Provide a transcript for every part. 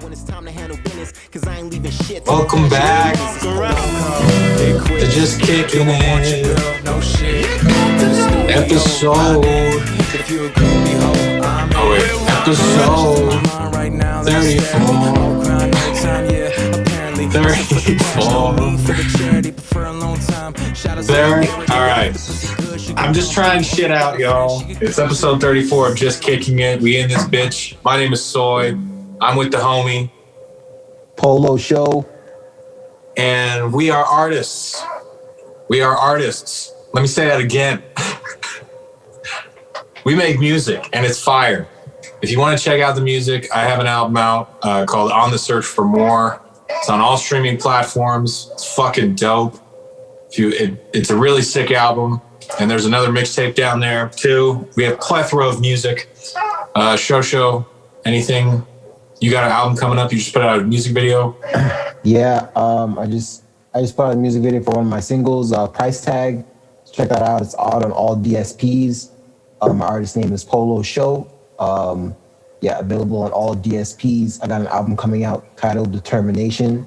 Welcome back to Just Kicking It episode. Oh wait, episode 34. Alright. I'm just trying shit out, y'all. It's episode 34 of Just Kicking It. We in this bitch. My name is Soy. I'm with the homie Polo Show. And we are artists. We are artists. Let me say that again. We make music and it's fire. If you want to check out the music, I have an album out called On the Search for More. It's on all streaming platforms. It's fucking dope. It's a really sick album. And there's another mixtape down there too. We have a plethora of music. Show, anything? You got an album coming up? You just put out a music video? Yeah, I just put out a music video for one of my singles, Price Tag. Check that out. It's out on all DSPs. My artist name is Polo Show. Available on all DSPs. I got an album coming out titled Determination.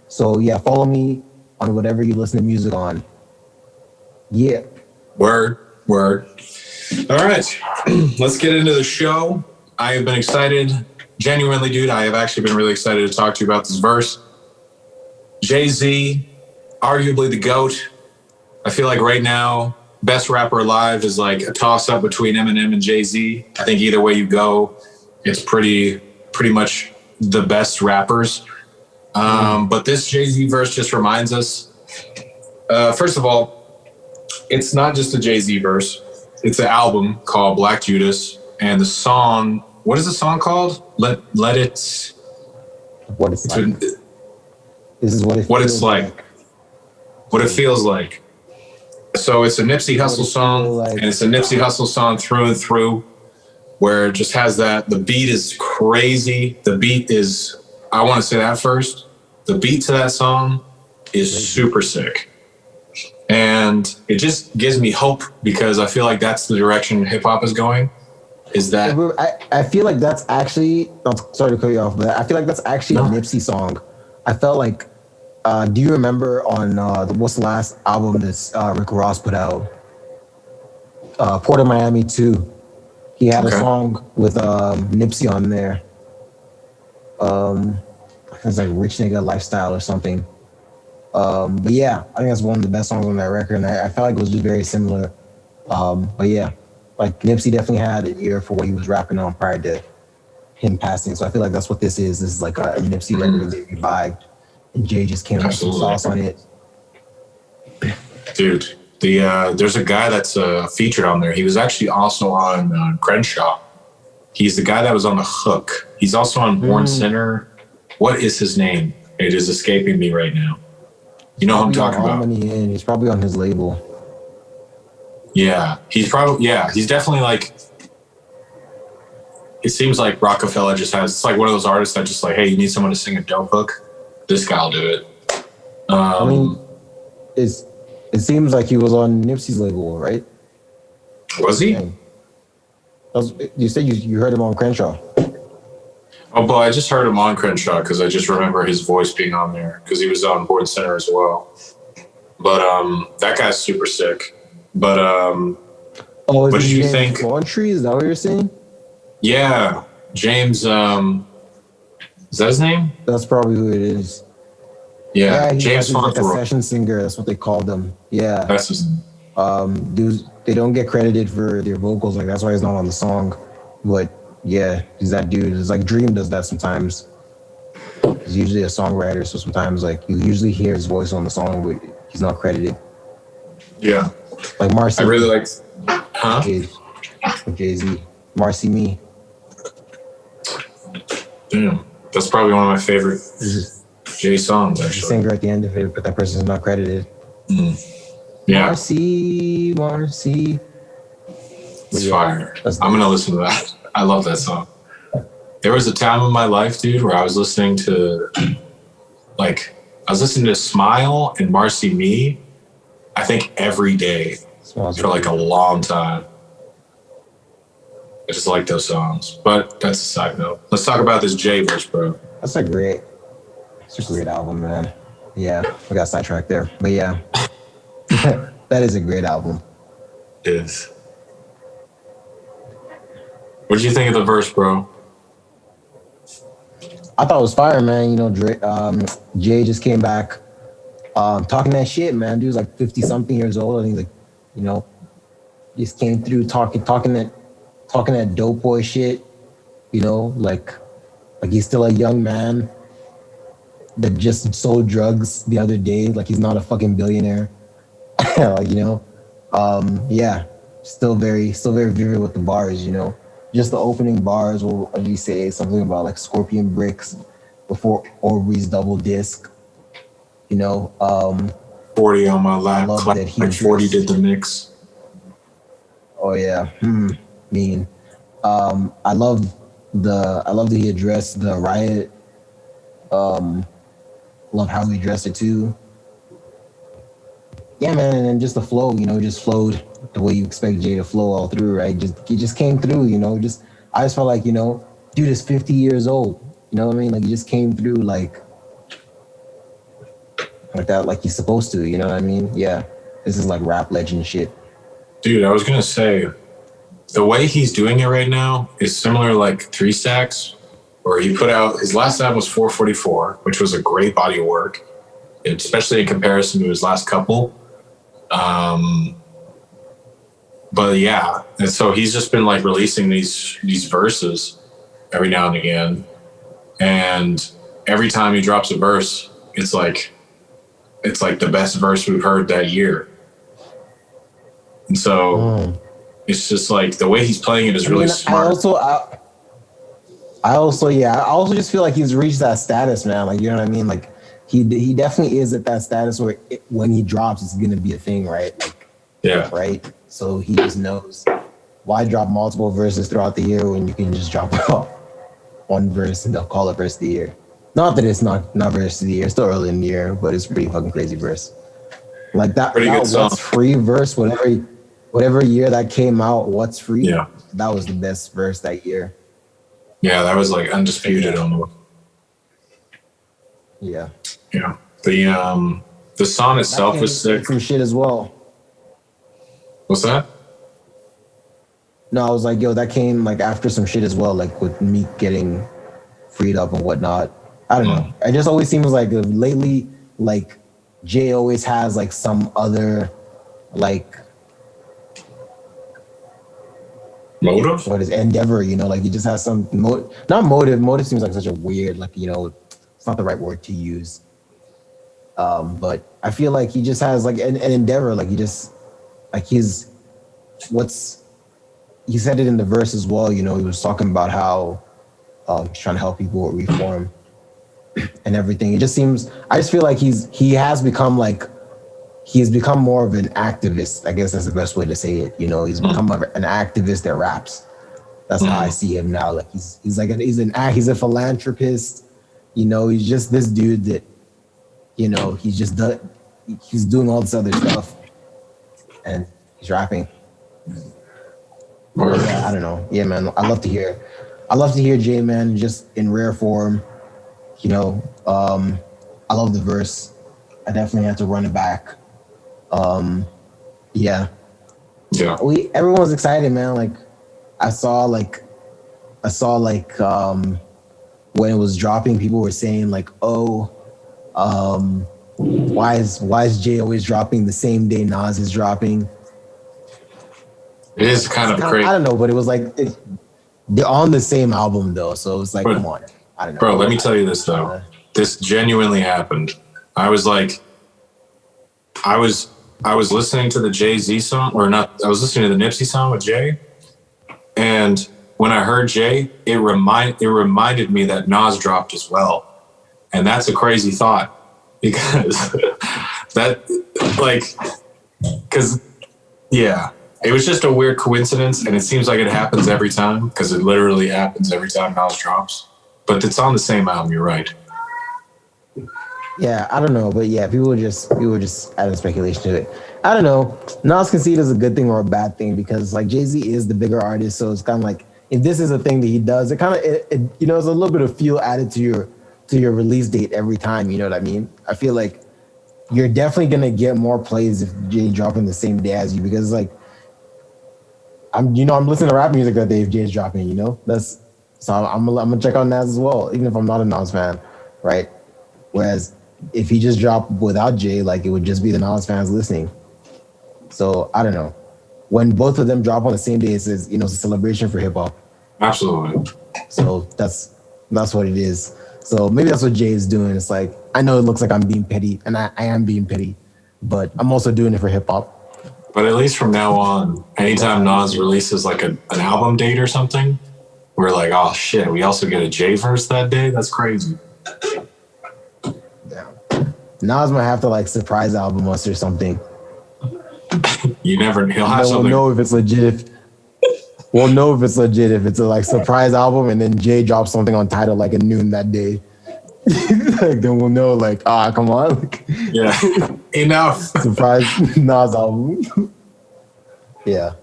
So yeah, follow me on whatever you listen to music on. Yeah. Word. All right, let's get into the show. I have been excited. Genuinely, dude, I have actually been really excited to talk to you about this verse. Jay-Z, arguably the GOAT. I feel like right now, best rapper alive is like a toss-up between Eminem and Jay-Z. I think either way you go, it's pretty much the best rappers. But this Jay-Z verse just reminds us, first of all, it's not just a Jay-Z verse. It's an album called Black Judas, and the song, what is the song called? Let it. What it's like. This is what it's like. What it feels like. So it's a Nipsey Hussle song, and it's a Nipsey Hussle song through and through, where it just has that. The beat is crazy. The beat is. I want to say that first. The beat to that song is super sick. And it just gives me hope because I feel like that's the direction hip hop is going. Is that I feel like that's actually, I'm sorry to cut you off, but I feel like that's actually a Nipsey song. I felt like, do you remember on what's the last album that Rick Ross put out? Port of Miami 2. He had a song with Nipsey on there. I think it's like Rich Nigga Lifestyle or something. But yeah, I think that's one of the best songs on that record, and I felt like it was just very similar. But yeah, like Nipsey definitely had an ear for what he was rapping on prior to him passing. So I feel like that's what this is. This is like a Nipsey record that you buy, and Jay just came with some sauce on it. Dude, there's a guy that's featured on there. He was actually also on Crenshaw. He's the guy that was on The Hook. He's also on Born Sinner. What is his name? It is escaping me right now. You know who I'm talking about? He's probably on his label. Yeah, he's definitely like, it seems like Rockefeller just has, it's like one of those artists that just like, hey, you need someone to sing a dope hook? This guy'll do it. It seems like he was on Nipsey's label, right? Was he? You said you heard him on Crenshaw. Oh, but I just heard him on Crenshaw because I just remember his voice being on there because he was on Born Center as well. But that guy's super sick. But what did you think? Montree, is that what you're saying? Yeah, James. Is that his name? That's probably who it is. Yeah, James he's like a session singer. That's what they call them. Yeah, that's his name. Dudes, they don't get credited for their vocals. Like that's why he's not on the song. But yeah, he's that dude. It's like Dream does that sometimes. He's usually a songwriter, so sometimes like you usually hear his voice on the song, but he's not credited. Yeah. Like Marcy. I really like, Jay-Z. Marcy Me. Damn. That's probably one of my favorite Jay songs, actually. The singer at the end of it, but that person's not credited. Yeah. Marcy. It's fire. I'm going to listen to that. I love that song. There was a time in my life, dude, where I was listening to, Smile and Marcy Me, I think every day for like a long time. I just like those songs. But that's a side note. Let's talk about this Jay verse, bro. That's a great. It's a great album, man. Yeah, we got sidetracked there, but yeah, that is a great album. It is. What did you think of the verse, bro? I thought it was fire, man. You know, Jay just came back, talking that shit, man. Dude's like 50 something years old, and he's like, you know, just came through talking that dope boy shit. You know, like he's still a young man that just sold drugs the other day. Like he's not a fucking billionaire. Like, you know, yeah, still very vivid with the bars. You know, just the opening bars will at least say something about like Scorpion Bricks before Aubrey's double disc. You know, 40 on my I lap, love that he like 40 did addressed. the mix. Oh yeah, mean. I love that he addressed the riot. Love how he addressed it too. Yeah, man, and then just the flow, you know, just flowed the way you expect Jay to flow all through, right? Just he just came through, you know. Just I just felt like, you know, dude is 50 years old. You know what I mean? Like he just came through like that, like he's supposed to. You know what I mean? Yeah, this is like rap legend shit. Dude, I was gonna say the way he's doing it right now is similar like Three Stacks, where he put out his last album was 444, which was a great body of work, especially in comparison to his last couple. But yeah, and so he's just been like releasing these verses every now and again, and every time he drops a verse, it's like the best verse we've heard that year. And so it's just like the way he's playing it is really smart. I also just feel like he's reached that status, man. Like, you know what I mean? Like he definitely is at that status where when he drops, it's gonna be a thing, right? Like, Yeah. right. So he just knows why drop multiple verses throughout the year when you can just drop one verse and they'll call it verse of the year. Not that it's not verse of the year. It's still early in the year, but it's pretty fucking crazy verse. Like that What's Free verse, whatever year that came out, What's Free? Yeah. That was the best verse that year. Yeah, that was like undisputed almost. Yeah. Yeah. The song itself was sick. Some shit as well. What's that? No, I was like, yo, that came like after some shit as well, like with Meek getting freed up and whatnot. I don't know. It just always seems like lately, like Jay always has like some other like motive. What is endeavor? You know, like he just has some not motive. Motive seems like such a weird, like, you know, it's not the right word to use. But I feel like he just has like an endeavor. Like he just like he said it in the verse as well. You know, he was talking about how he's trying to help people with reform and everything. It just seems, I just feel like he has become more of an activist. I guess that's the best way to say it. You know, he's become an activist that raps. That's how I see him now. Like he's a philanthropist. You know, he's just this dude that, you know, he's doing all this other stuff and he's rapping. Yeah, I don't know. Yeah, man. I love to hear Jay, man, just in rare form. You know, I love the verse. I definitely have to run it back. Yeah. Everyone's excited, man. Like I saw when it was dropping, people were saying like, oh, why is Jay always dropping the same day Nas is dropping? It is kind of crazy. I don't know, but it was like they're on the same album though, so it's like, come on. I don't know. Bro, let me tell you this though. This genuinely happened. I was listening to the Jay-Z song, or not, I was listening to the Nipsey song with Jay. And when I heard Jay, it reminded me that Nas dropped as well. And that's a crazy thought because it was just a weird coincidence. And it seems like it happens every time because it literally happens every time Nas drops. But it's on the same album, you're right. Yeah, I don't know, but yeah, people were just adding speculation to it. I don't know. Nas can see it as a good thing or a bad thing because like Jay-Z is the bigger artist, so it's kind of like if this is a thing that he does, it kind of you know, it's a little bit of fuel added to to your release date every time. You know what I mean? I feel like you're definitely gonna get more plays if Jay dropping the same day as you, because like I'm listening to rap music that day if Jay's dropping. That's so I'm gonna check out Nas as well, even if I'm not a Nas fan, right? Whereas if he just dropped without Jay, like it would just be the Nas fans listening. So I don't know. When both of them drop on the same day, it's a celebration for hip hop. Absolutely. So that's what it is. So maybe that's what Jay is doing. It's like, I know it looks like I'm being petty, and I am being petty, but I'm also doing it for hip hop. But at least from now on, anytime Nas releases like an album date or something, we're like, oh shit, we also get a Jay verse that day? That's crazy. Yeah. Nas might have to like surprise album us or something. He'll have something. We'll know if it's legit. We'll know if it's legit if it's a like surprise album, and then Jay drops something on Tidal like at noon that day. Like, then we'll know, like, come on. Yeah. Enough. Surprise Nas album. Yeah.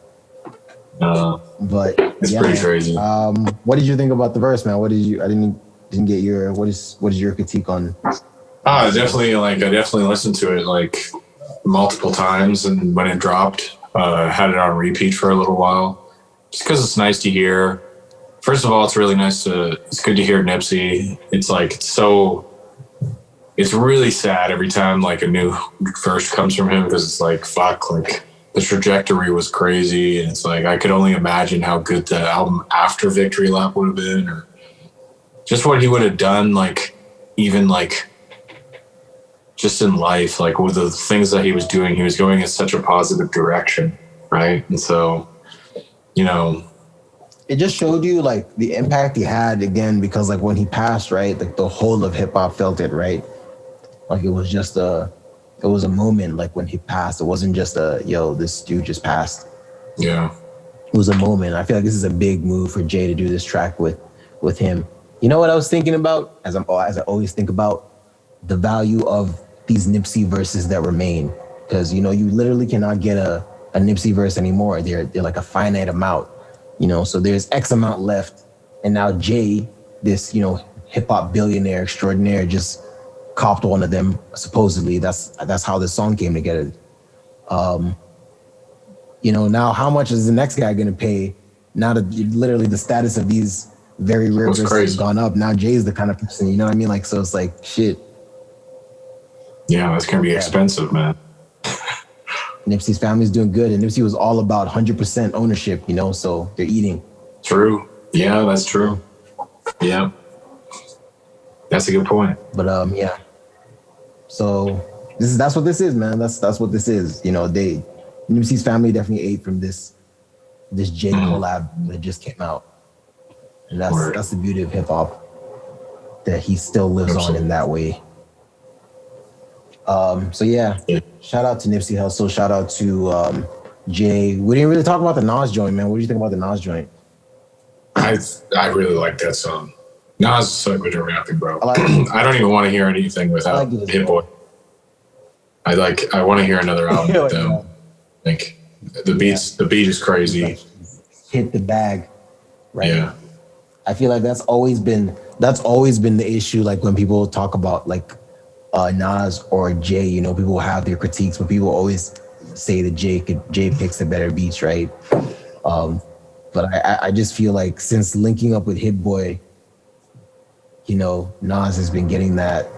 But it's pretty crazy. What did you think about the verse, man? I didn't get your what is your critique on? I definitely listened to it like multiple times, and when it dropped, had it on repeat for a little while. Just because it's nice to hear. First of all, it's really nice it's good to hear Nipsey. It's like, it's really sad every time like a new verse comes from him, because it's like, fuck, like the trajectory was crazy. And it's like, I could only imagine how good the album after Victory Lap would have been, or just what he would have done, like even like just in life, like with the things that he was doing, he was going in such a positive direction. Right. And so, it just showed you like the impact he had again, because like when he passed, right, like the whole of hip hop felt it, right? Like it was a moment, like when he passed. It wasn't just this dude just passed. Yeah. It was a moment. I feel like this is a big move for Jay to do this track with him. You know what I was thinking about, as I always think about, the value of these Nipsey verses that remain, because you literally cannot get a Nipsey verse anymore. They're like a finite amount. So there's X amount left, and now Jay, this hip hop billionaire extraordinaire, just copped one of them. Supposedly, that's how this song came together. Now how much is the next guy gonna pay? Now that literally the status of these very rare verses has gone up. Now Jay's the kind of person, you know what I mean? Like, so it's like shit. Yeah, that's gonna be expensive, man. Nipsey's family's doing good, and Nipsey was all about 100% ownership, so they're eating. True. Yeah, that's true. Yeah. That's a good point. But yeah. So that's what this is, man. That's what this is. Nipsey's family definitely ate from this Jay collab that just came out. And that's the beauty of hip hop, that he still lives on in that way. So yeah, shout out to Nipsey Hussle. Shout out to Jay. We didn't really talk about the Nas joint, man. What do you think about the Nas joint? I really like that song. Nas is so good at rapping, bro. I don't even want to hear anything without Hit Boy. I want to hear another album with them. I think the beat is crazy. Hit the bag, right? Yeah. I feel like that's always been the issue. Like when people talk about like Nas or Jay, people have their critiques, but people always say that Jay picks the better beats, right? But I just feel like since linking up with Hit Boy, Nas has been getting that.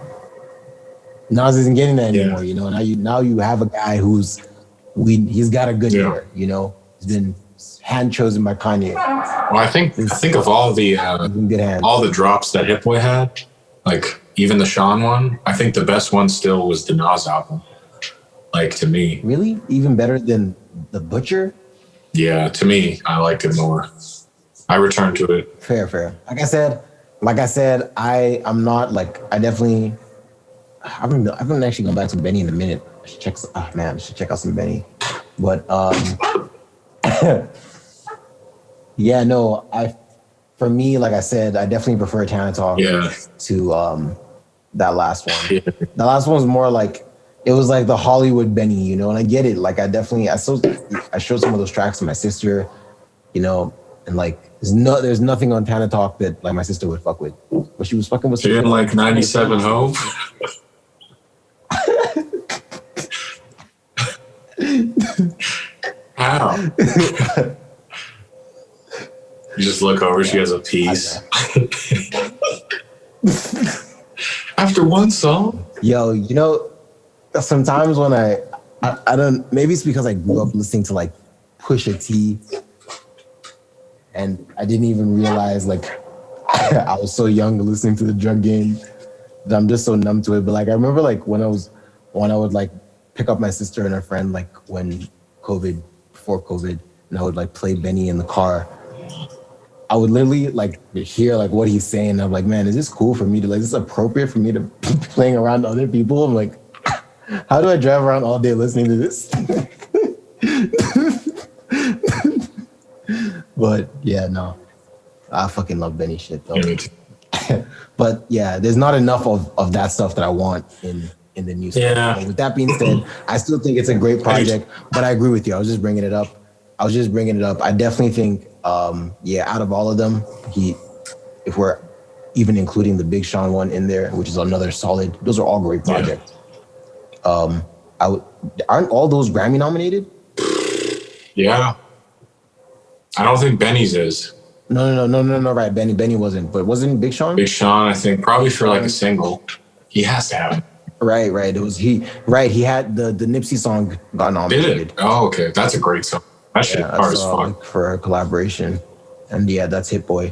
Nas isn't getting that anymore, Now you have a guy he's got a good ear, He's been hand chosen by Kanye. Well, I think of all the drops that Hit Boy had, like even the Sean one, I think the best one still was the Nas album. Like, to me. Really? Even better than The Butcher? Yeah, to me, I liked it more. I returned to it. Fair. Like I said, I'm not like, I haven't actually gone back to Benny in a minute. I should check out some Benny. But yeah, no, for me, like I said, I definitely prefer Tana Talk to that last one. Yeah. The last one was more like, it was like the Hollywood Benny, and I get it. Like I showed some of those tracks to my sister, And like, there's nothing on Tana Talk that like my sister would fuck with. But she was fucking with. She didn't like 97 Home. How? You just look over. She has a piece. After one song. Yo, you know, sometimes when I don't. Maybe it's because I grew up listening to like Pusha T. And I didn't even realize, like, I was so young listening to the drug game that I'm just so numb to it. But like, I remember like when I would like pick up my sister and her friend, like before COVID, and I would like play Benny in the car. I would literally like hear like what he's saying. And I'm like, man, is this cool for me to like? Is this appropriate for me to be playing around other people? I'm like, how do I drive around all day listening to this? But yeah, no, I fucking love Benny shit though. But yeah, there's not enough of that stuff that I want in the new stuff. Yeah. So with that being said, I still think it's a great project. But I agree with you. I was just bringing it up. I definitely think, out of all of them, if we're even including the Big Sean one in there, which is another solid. Those are all great projects. Yeah. Aren't all those Grammy nominated? Yeah. I don't think Benny's is. No. Right, Benny wasn't, but wasn't Big Sean? Big Sean, I think, probably for like a single. He has to have it. Right. It was he. Right, he had the Nipsey song got nominated. Did it? Oh, okay. That's a great song. That shit hard as fuck. For a collaboration, and yeah, that's Hit Boy.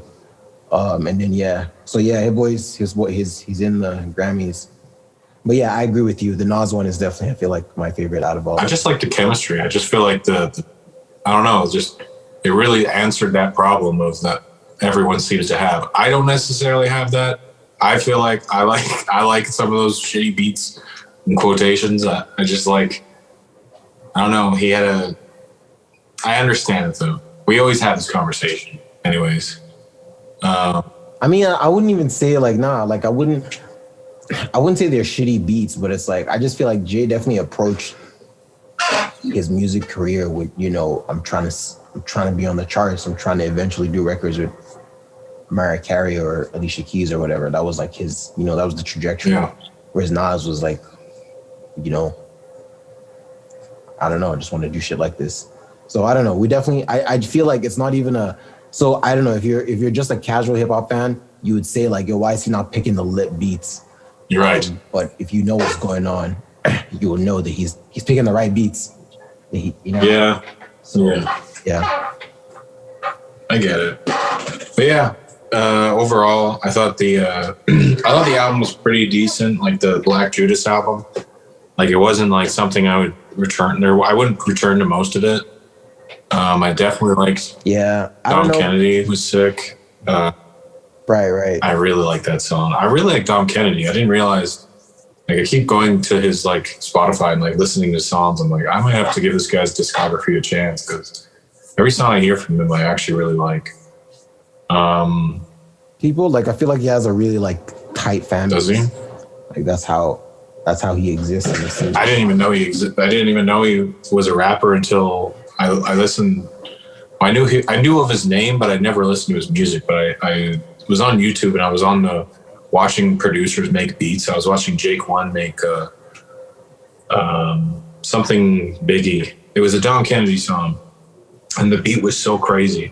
And then Hit Boy's he's in the Grammys. But yeah, I agree with you. The Nas one is definitely, I feel like, my favorite out of all. I just like the chemistry. I just feel like the I don't know, just it really answered that problem of that everyone seems to have. I don't necessarily have that. I feel like I like some of those shitty beats and quotations. I just like, I don't know. I understand it though. We always have this conversation anyways. I mean, I wouldn't even say like, I wouldn't say they're shitty beats, but it's like, I just feel like Jay definitely approached his music career with, I'm trying to be on the charts. I'm trying to eventually do records with Mariah Carey or Alicia Keys or whatever. That was like his, that was the trajectory. Yeah. Whereas Nas was like, I don't know, I just want to do shit like this. So I don't know. We definitely, I feel like it's not even so I don't know, if you're just a casual hip hop fan, you would say like, yo, why is he not picking the lit beats? You're right. But if you know what's going on, you will know that he's picking the right beats. Yeah. So yeah. I get it. But yeah, overall, I thought the album was pretty decent. Like the Black Judas album, like it wasn't like something I would return there. I wouldn't return to most of it. I definitely liked. Yeah, Dom Kennedy was sick. Right. I really like that song. I really like Dom Kennedy. I didn't realize. Like I keep going to his like Spotify and like listening to songs. I'm like, I might have to give this guy's discography a chance because every song I hear from him, I actually really like. People like, I feel like he has a really like tight fan base. Does he? Like that's how he exists in the scene. I didn't even know he was a rapper until I listened. I knew of his name, but I never listened to his music. But I was on YouTube and I was watching producers make beats. I was watching Jake One make something Biggie. It was a Dom Kennedy song, and the beat was so crazy,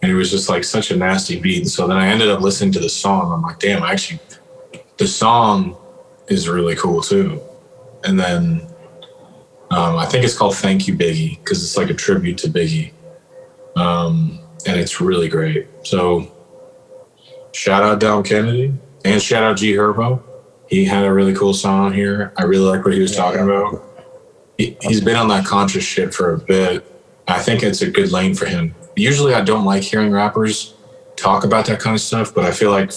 and it was just like such a nasty beat. So then I ended up listening to the song. I'm like, damn, the song is really cool too. And then I think it's called "Thank You Biggie" because it's like a tribute to Biggie, and it's really great. So shout out Dom Kennedy. And shout out G Herbo. He had a really cool song on here. I really like what he was talking about. He's been on that conscious shit for a bit. I think it's a good lane for him. Usually I don't like hearing rappers talk about that kind of stuff, but I feel like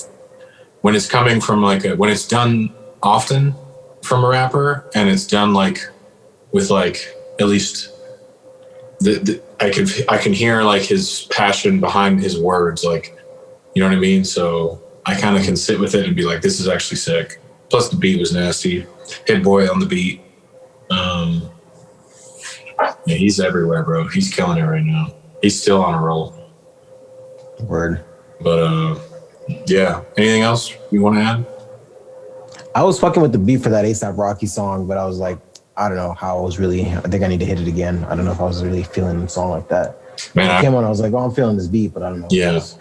when it's coming from when it's done often from a rapper and it's done like with like at least I can hear like his passion behind his words, like, you know what I mean? So I kind of can sit with it and be like, this is actually sick. Plus the beat was nasty. Hit Boy on the beat. Yeah, he's everywhere, bro. He's killing it right now. He's still on a roll. Word. But yeah. Anything else you want to add? I was fucking with the beat for that ASAP Rocky song, but I was like, I don't know how I was really. I think I need to hit it again. I don't know if I was really feeling the song like that. Man, I came on, I was like, oh, I'm feeling this beat, but I don't know. Yeah. I was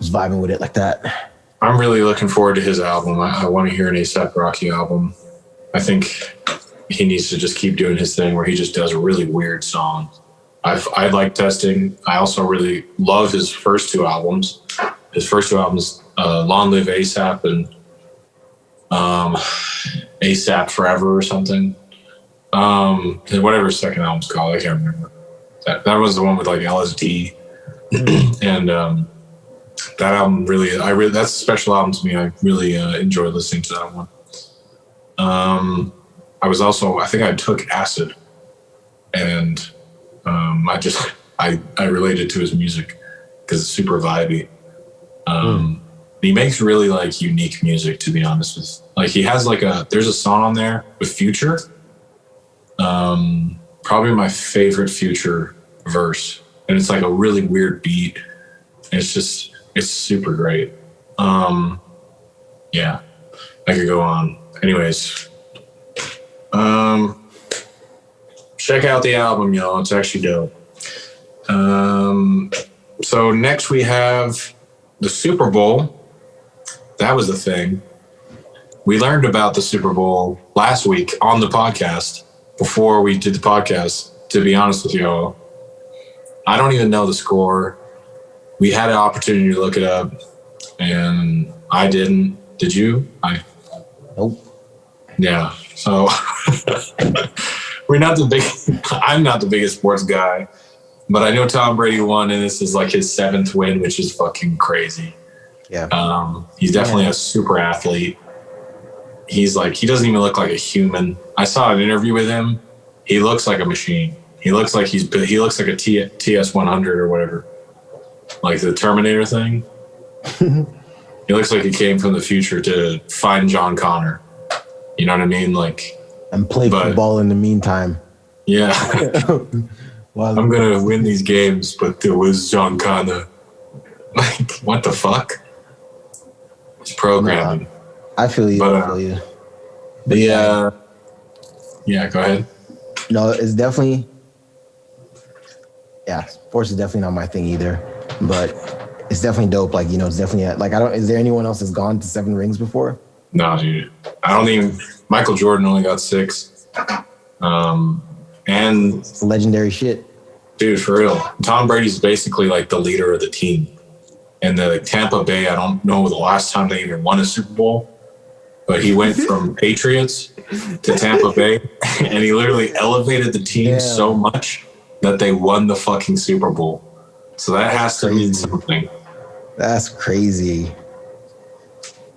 vibing with it like that. I'm really looking forward to his album. I want to hear an A$AP Rocky album. I think he needs to just keep doing his thing where he just does really weird songs. I like Testing. I also really love his first two albums. His first two albums, Long Live A$AP and A$AP Forever or something. Whatever his second album's called, I can't remember. That was the one with like LSD. And that album that's a special album to me. I really enjoy listening to that one. I think I took acid, and I related to his music because it's super vibey. He makes really like unique music, to be honest with. Like he has there's a song on there with Future. Probably my favorite Future verse, and it's like a really weird beat. And it's super great. Yeah, I could go on. Anyways, check out the album, y'all. It's actually dope. So next we have the Super Bowl. That was the thing. We learned about the Super Bowl last week on the podcast before we did the podcast, to be honest with y'all. I don't even know the score. We had an opportunity to look it up, and I didn't. Did you? Nope. Yeah. So I'm not the biggest sports guy, but I know Tom Brady won, and this is like his 7th win, which is fucking crazy. Yeah. He's definitely a super athlete. He doesn't even look like a human. I saw an interview with him. He looks like a machine. He looks like he looks like a TS-100 or whatever. Like the Terminator thing. He looks like he came from the future to find John Connor. You know what I mean? And play football in the meantime. Yeah. I'm going to win these games, but there was John Connor. Like, what the fuck? It's programming. I feel you. I feel you. Yeah, go ahead. No, it's definitely... Yeah, sports is definitely not my thing either. But it's definitely dope. Like, it's definitely... Is there anyone else that's gone to 7 rings before? No, dude. Michael Jordan only got 6. And it's legendary shit. Dude, for real. Tom Brady's basically like the leader of the team. And the Tampa Bay, I don't know the last time they even won a Super Bowl, but he went from Patriots to Tampa Bay, and he literally elevated the team so much that they won the fucking Super Bowl. So that has to mean something. That's crazy.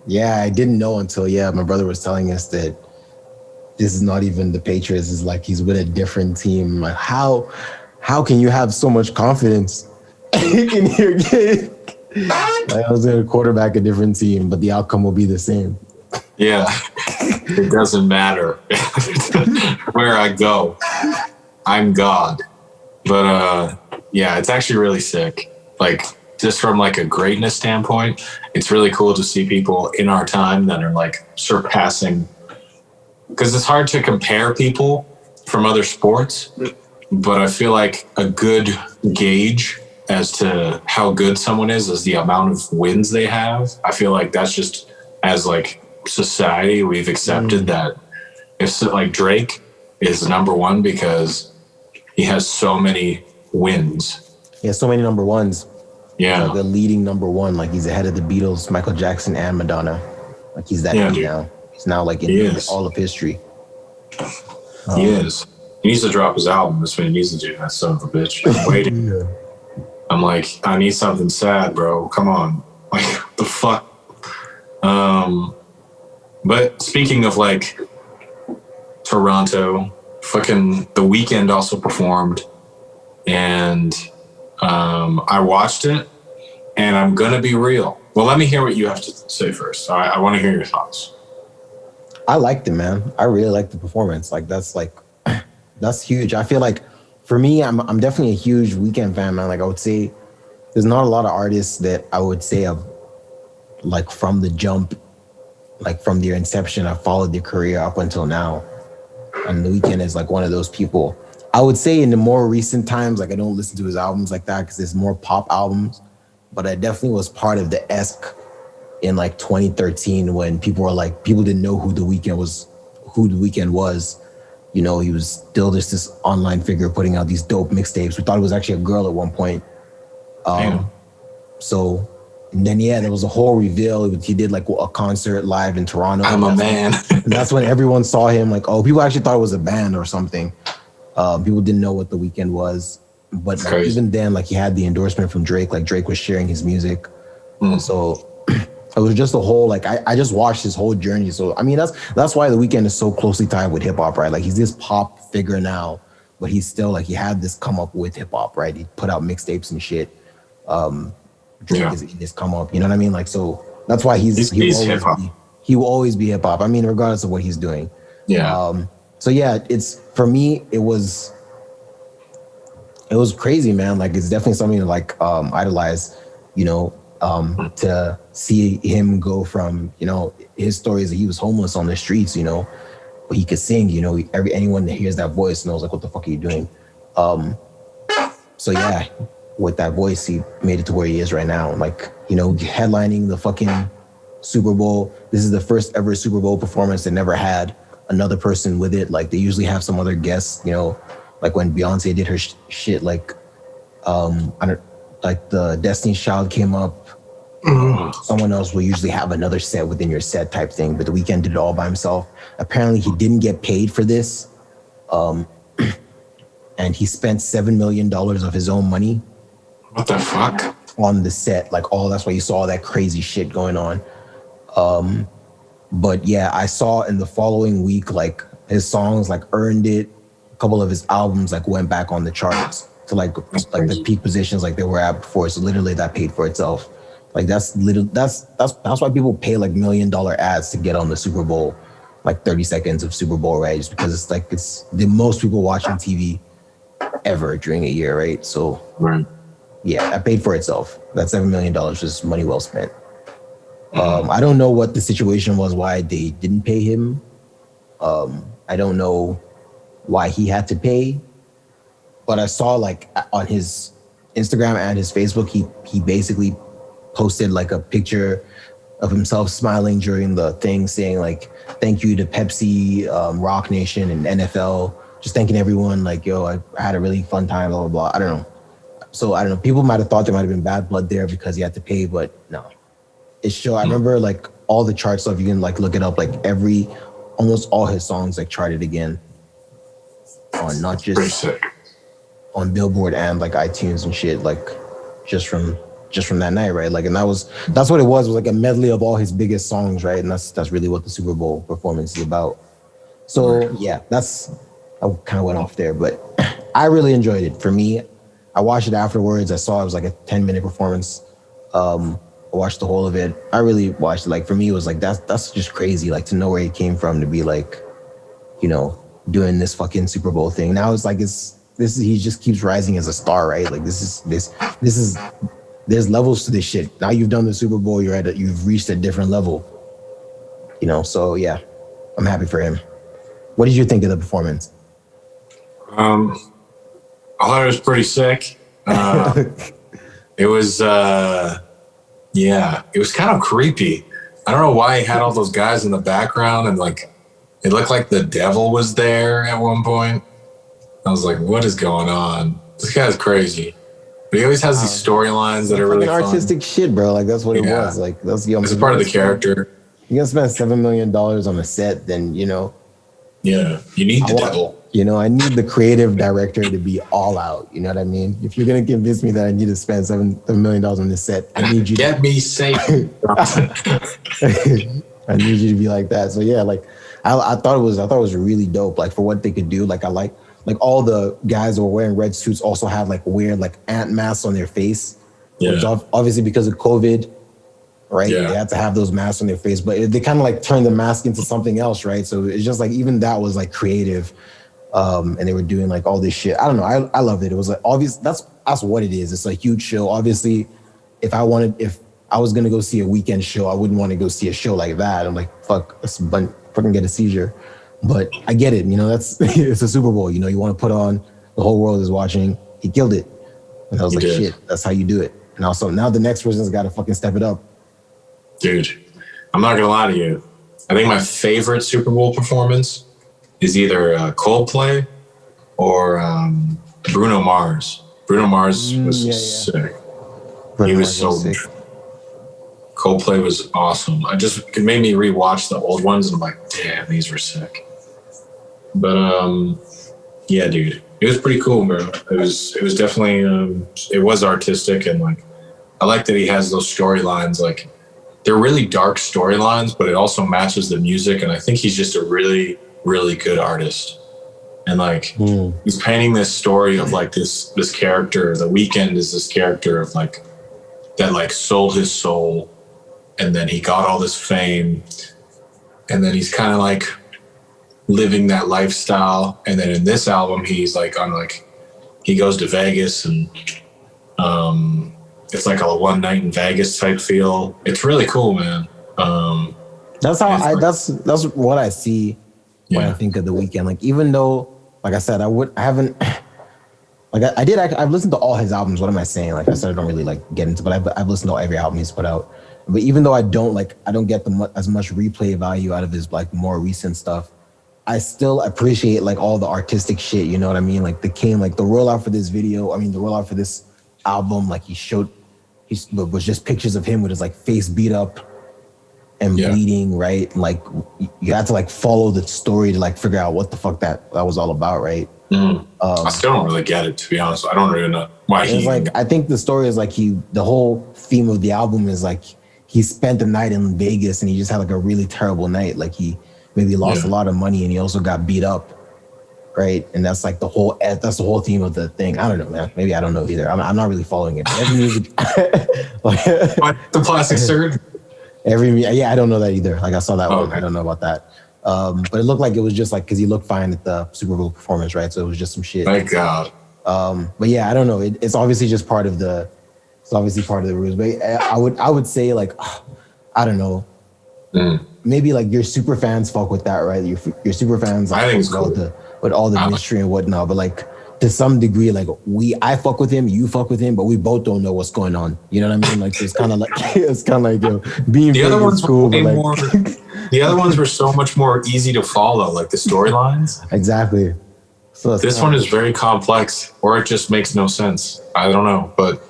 Yeah, I didn't know until my brother was telling us that this is not even the Patriots. It's like he's with a different team. Like how can you have so much confidence in your game? I was going to quarterback a different team, but the outcome will be the same. Yeah, it doesn't matter where I go. I'm God. But yeah, it's actually really sick. Like just from like a greatness standpoint, it's really cool to see people in our time that are like surpassing. Because it's hard to compare people from other sports, but I feel like a good gauge as to how good someone is the amount of wins they have. I feel like that's just as like society, we've accepted that if like Drake is number 1 because he has so many wins. He has so many number 1s. Yeah. Like the leading number 1. Like he's ahead of the Beatles, Michael Jackson, and Madonna. Like he's that big now. He's now like in all of history. He is. He needs to drop his album. That's what he needs to do. That son of a bitch. I'm waiting. I'm like, I need something sad, bro. Come on. Like, what the fuck? But speaking of like Toronto, fucking The Weeknd also performed, and I watched it, and I'm gonna be real. Well, let me hear what you have to say first. I want to hear your thoughts. I liked it, man. I really liked the performance. That's huge. I feel like for me, I'm definitely a huge Weeknd fan, man. Like I would say there's not a lot of artists that I would say have like from the jump, like from their inception, I've followed their career up until now. And The Weeknd is like one of those people. I would say in the more recent times, like I don't listen to his albums like that because there's more pop albums. But I definitely was part of the esque in like 2013 when people didn't know who The Weeknd was, You know, he was still just this online figure putting out these dope mixtapes. We thought it was actually a girl at one point. So, and then there was a whole reveal. He did like a concert live in Toronto. I'm a man. And that's when everyone saw him. Like, oh, people actually thought it was a band or something. People didn't know what The Weeknd was, but like, even then, like he had the endorsement from Drake. Like Drake was sharing his music, so it was just a whole like I just watched his whole journey. So I mean, that's why The Weeknd is so closely tied with hip hop, right? Like he's this pop figure now, but he's still like he had this come up with hip hop, right? He put out mixtapes and shit. Drake is in this come up, you know what I mean? Like so that's why he will always be hip hop. I mean, regardless of what he's doing. Yeah. So yeah, it's for me. It was crazy, man. Like it's definitely something to like idolize. You know, to see him go from his story is that he was homeless on the streets. You know, but he could sing. You know, anyone that hears that voice knows like what the fuck are you doing. So yeah, with that voice, he made it to where he is right now. Like headlining the fucking Super Bowl. This is the first ever Super Bowl performance that never had another person with it. Like they usually have some other guests, like when Beyonce did her shit, like like the Destiny's Child came up. Someone else will usually have another set within your set type thing, but The Weeknd did it all by himself. Apparently he didn't get paid for this, and he spent $7 million of his own money. What the fuck? On the set, like that's why you saw all that crazy shit going on. But yeah, I saw in the following week, like his songs like earned it. A couple of his albums like went back on the charts to like the peak positions like they were at before. So literally that paid for itself. Like that's why people pay like $1 million ads to get on the Super Bowl, like 30 seconds of Super Bowl, right? Just because it's the most people watching TV ever during a year, right? So yeah, that paid for itself. That $7 million was money well spent. I don't know what the situation was, why they didn't pay him. I don't know why he had to pay, but I saw like on his Instagram and his Facebook, he basically posted like a picture of himself smiling during the thing, saying like, thank you to Pepsi, Rock Nation, and NFL, just thanking everyone, like, yo, I had a really fun time, blah, blah, blah. I don't know. So I don't know, people might have thought there might have been bad blood there because he had to pay, but no. It's sure. I remember like all the chart stuff. You can like look it up. Like almost all his songs like charted again on not just on Billboard and like iTunes and shit. Like just from that night, right? Like, and that's what it was like a medley of all his biggest songs, right? And that's really what the Super Bowl performance is about. So yeah, I kind of went off there, but I really enjoyed it. For me, I watched it afterwards. I saw it was like a 10-minute performance. I watched the whole of it. I really watched it. Like for me, it was like that's just crazy. Like to know where he came from, to be like, doing this fucking Super Bowl thing. Now it's like he just keeps rising as a star, right? Like this is there's levels to this shit. Now you've done the Super Bowl, you've reached a different level. So yeah, I'm happy for him. What did you think of the performance? I thought it was pretty sick. It was it was kind of creepy. I don't know why he had all those guys in the background and like it looked like the devil was there at one point. I was like, what is going on? This guy's crazy. But he always has these storylines that are really fun. Artistic shit, bro. Like that's what it was. Like that's it's part of the character. You're gonna spend $7 million on a set, then Yeah, you need the devil. I need the creative director to be all out. You know what I mean? If you're gonna convince me that I need to spend $7 million on this set, I need you get me safe. I need you to be like that. So yeah, like I thought it was really dope. Like for what they could do. Like I like all the guys that were wearing red suits also had like weird like ant masks on their face. Yeah. Which obviously because of COVID, right? Yeah. They had to have those masks on their face, but they kind of like turned the mask into something else, right? So it's just like even that was like creative. And they were doing like all this shit. I don't know. I loved it. It was like obvious. That's what it is. It's a huge show. Obviously, if I was gonna go see a weekend show, I wouldn't want to go see a show like that. I'm like, fuck, fucking get a seizure. But I get it. You know, that's it's a Super Bowl. You know, you want to put on, the whole world is watching. He killed it, and I was like, shit, that's how you do it. And also now the next person's got to fucking step it up. Dude, I'm not gonna lie to you. I think my favorite Super Bowl performance is either Coldplay or Bruno Mars. Bruno Mars was sick. He was so sick. Coldplay was awesome. It made me rewatch the old ones, and I'm like, damn, these were sick. But yeah, dude, it was pretty cool, bro. It was definitely it was artistic, and like I like that he has those storylines. Like they're really dark storylines, but it also matches the music, and I think he's just a really, really good artist. And like he's painting this story of like this character. The Weeknd is this character of like that like sold his soul, and then he got all this fame, and then he's kind of like living that lifestyle. And then in this album, he's like he goes to Vegas, and it's like a one night in Vegas type feel. It's really cool, man. That's how that's what I see when I think of The Weeknd. Like, even though, like I said, I've listened to all his albums. What am I saying? Like I said, I don't really like get into, but I've listened to every album he's put out. But even though I don't get as much replay value out of his like more recent stuff, I still appreciate like all the artistic shit. You know what I mean? Like the rollout for this video. I mean, the rollout for this album. Like was just pictures of him with his like face beat up and bleeding, right? Like you had to like follow the story to like figure out what the fuck that was all about, right? I still don't really get it, to be honest. I don't really know why I think the story is like the whole theme of the album is like he spent the night in Vegas and he just had like a really terrible night. Like he maybe lost a lot of money and he also got beat up, right? And that's like the whole theme of the thing. I don't know, man. Maybe I don't know either. I'm not really following it. Every music, the plastic surgery. I don't know that either. Like I saw that one. Okay. I don't know about that. But it looked like it was just like because he looked fine at the Super Bowl performance, right? So it was just some shit. Thank God. But yeah, I don't know. It's obviously just part of the. It's obviously part of the rules. But I would say like, I don't know. Maybe like your super fans fuck with that, right? Your super fans. Like, I think it's cool. With all the mystery and whatnot. But like to some degree, like I fuck with him, you fuck with him, but we both don't know what's going on. You know what I mean? Like it's kind of like being the other ones cool, but like, more. The other ones were so much more easy to follow, like the storylines. Exactly. So this one is very complex, or it just makes no sense. I don't know, but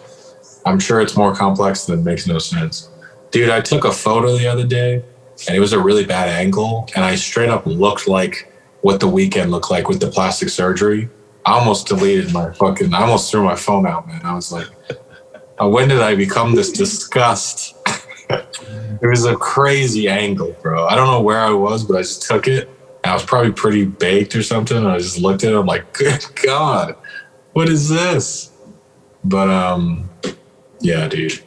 I'm sure it's more complex than makes no sense. Dude, I took a photo the other day, and it was a really bad angle, and I straight up looked like what The Weeknd looked like with the plastic surgery. I almost deleted I almost threw my phone out, man. I was like, when did I become this disgust? It was a crazy angle, bro. I don't know where I was, but I just took it. And I was probably pretty baked or something. And I just looked at it. I'm like, good God, what is this? But yeah, dude.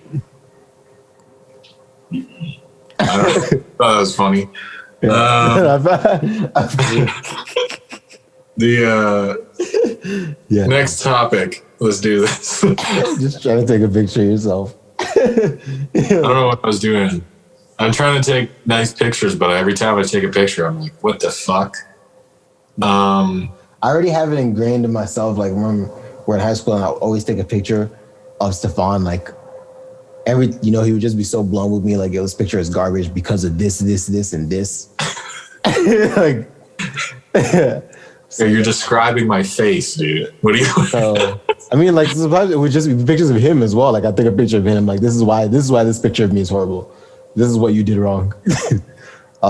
I don't know. I thought that was funny. Next topic. Let's do this. Just trying to take a picture of yourself. I don't know what I was doing. I'm trying to take nice pictures, but every time I take a picture, I'm like, what the fuck? I already have it ingrained in myself. Like, remember, we're in high school and I would always take a picture of Stefan. Like, he would just be so blunt with me. Like, this picture is garbage because of this, and this. Like, so you're describing my face, dude. What are you? I mean, like, sometimes it would just be pictures of him as well. Like, I take a picture of him. Like, this is why this picture of me is horrible. This is what you did wrong.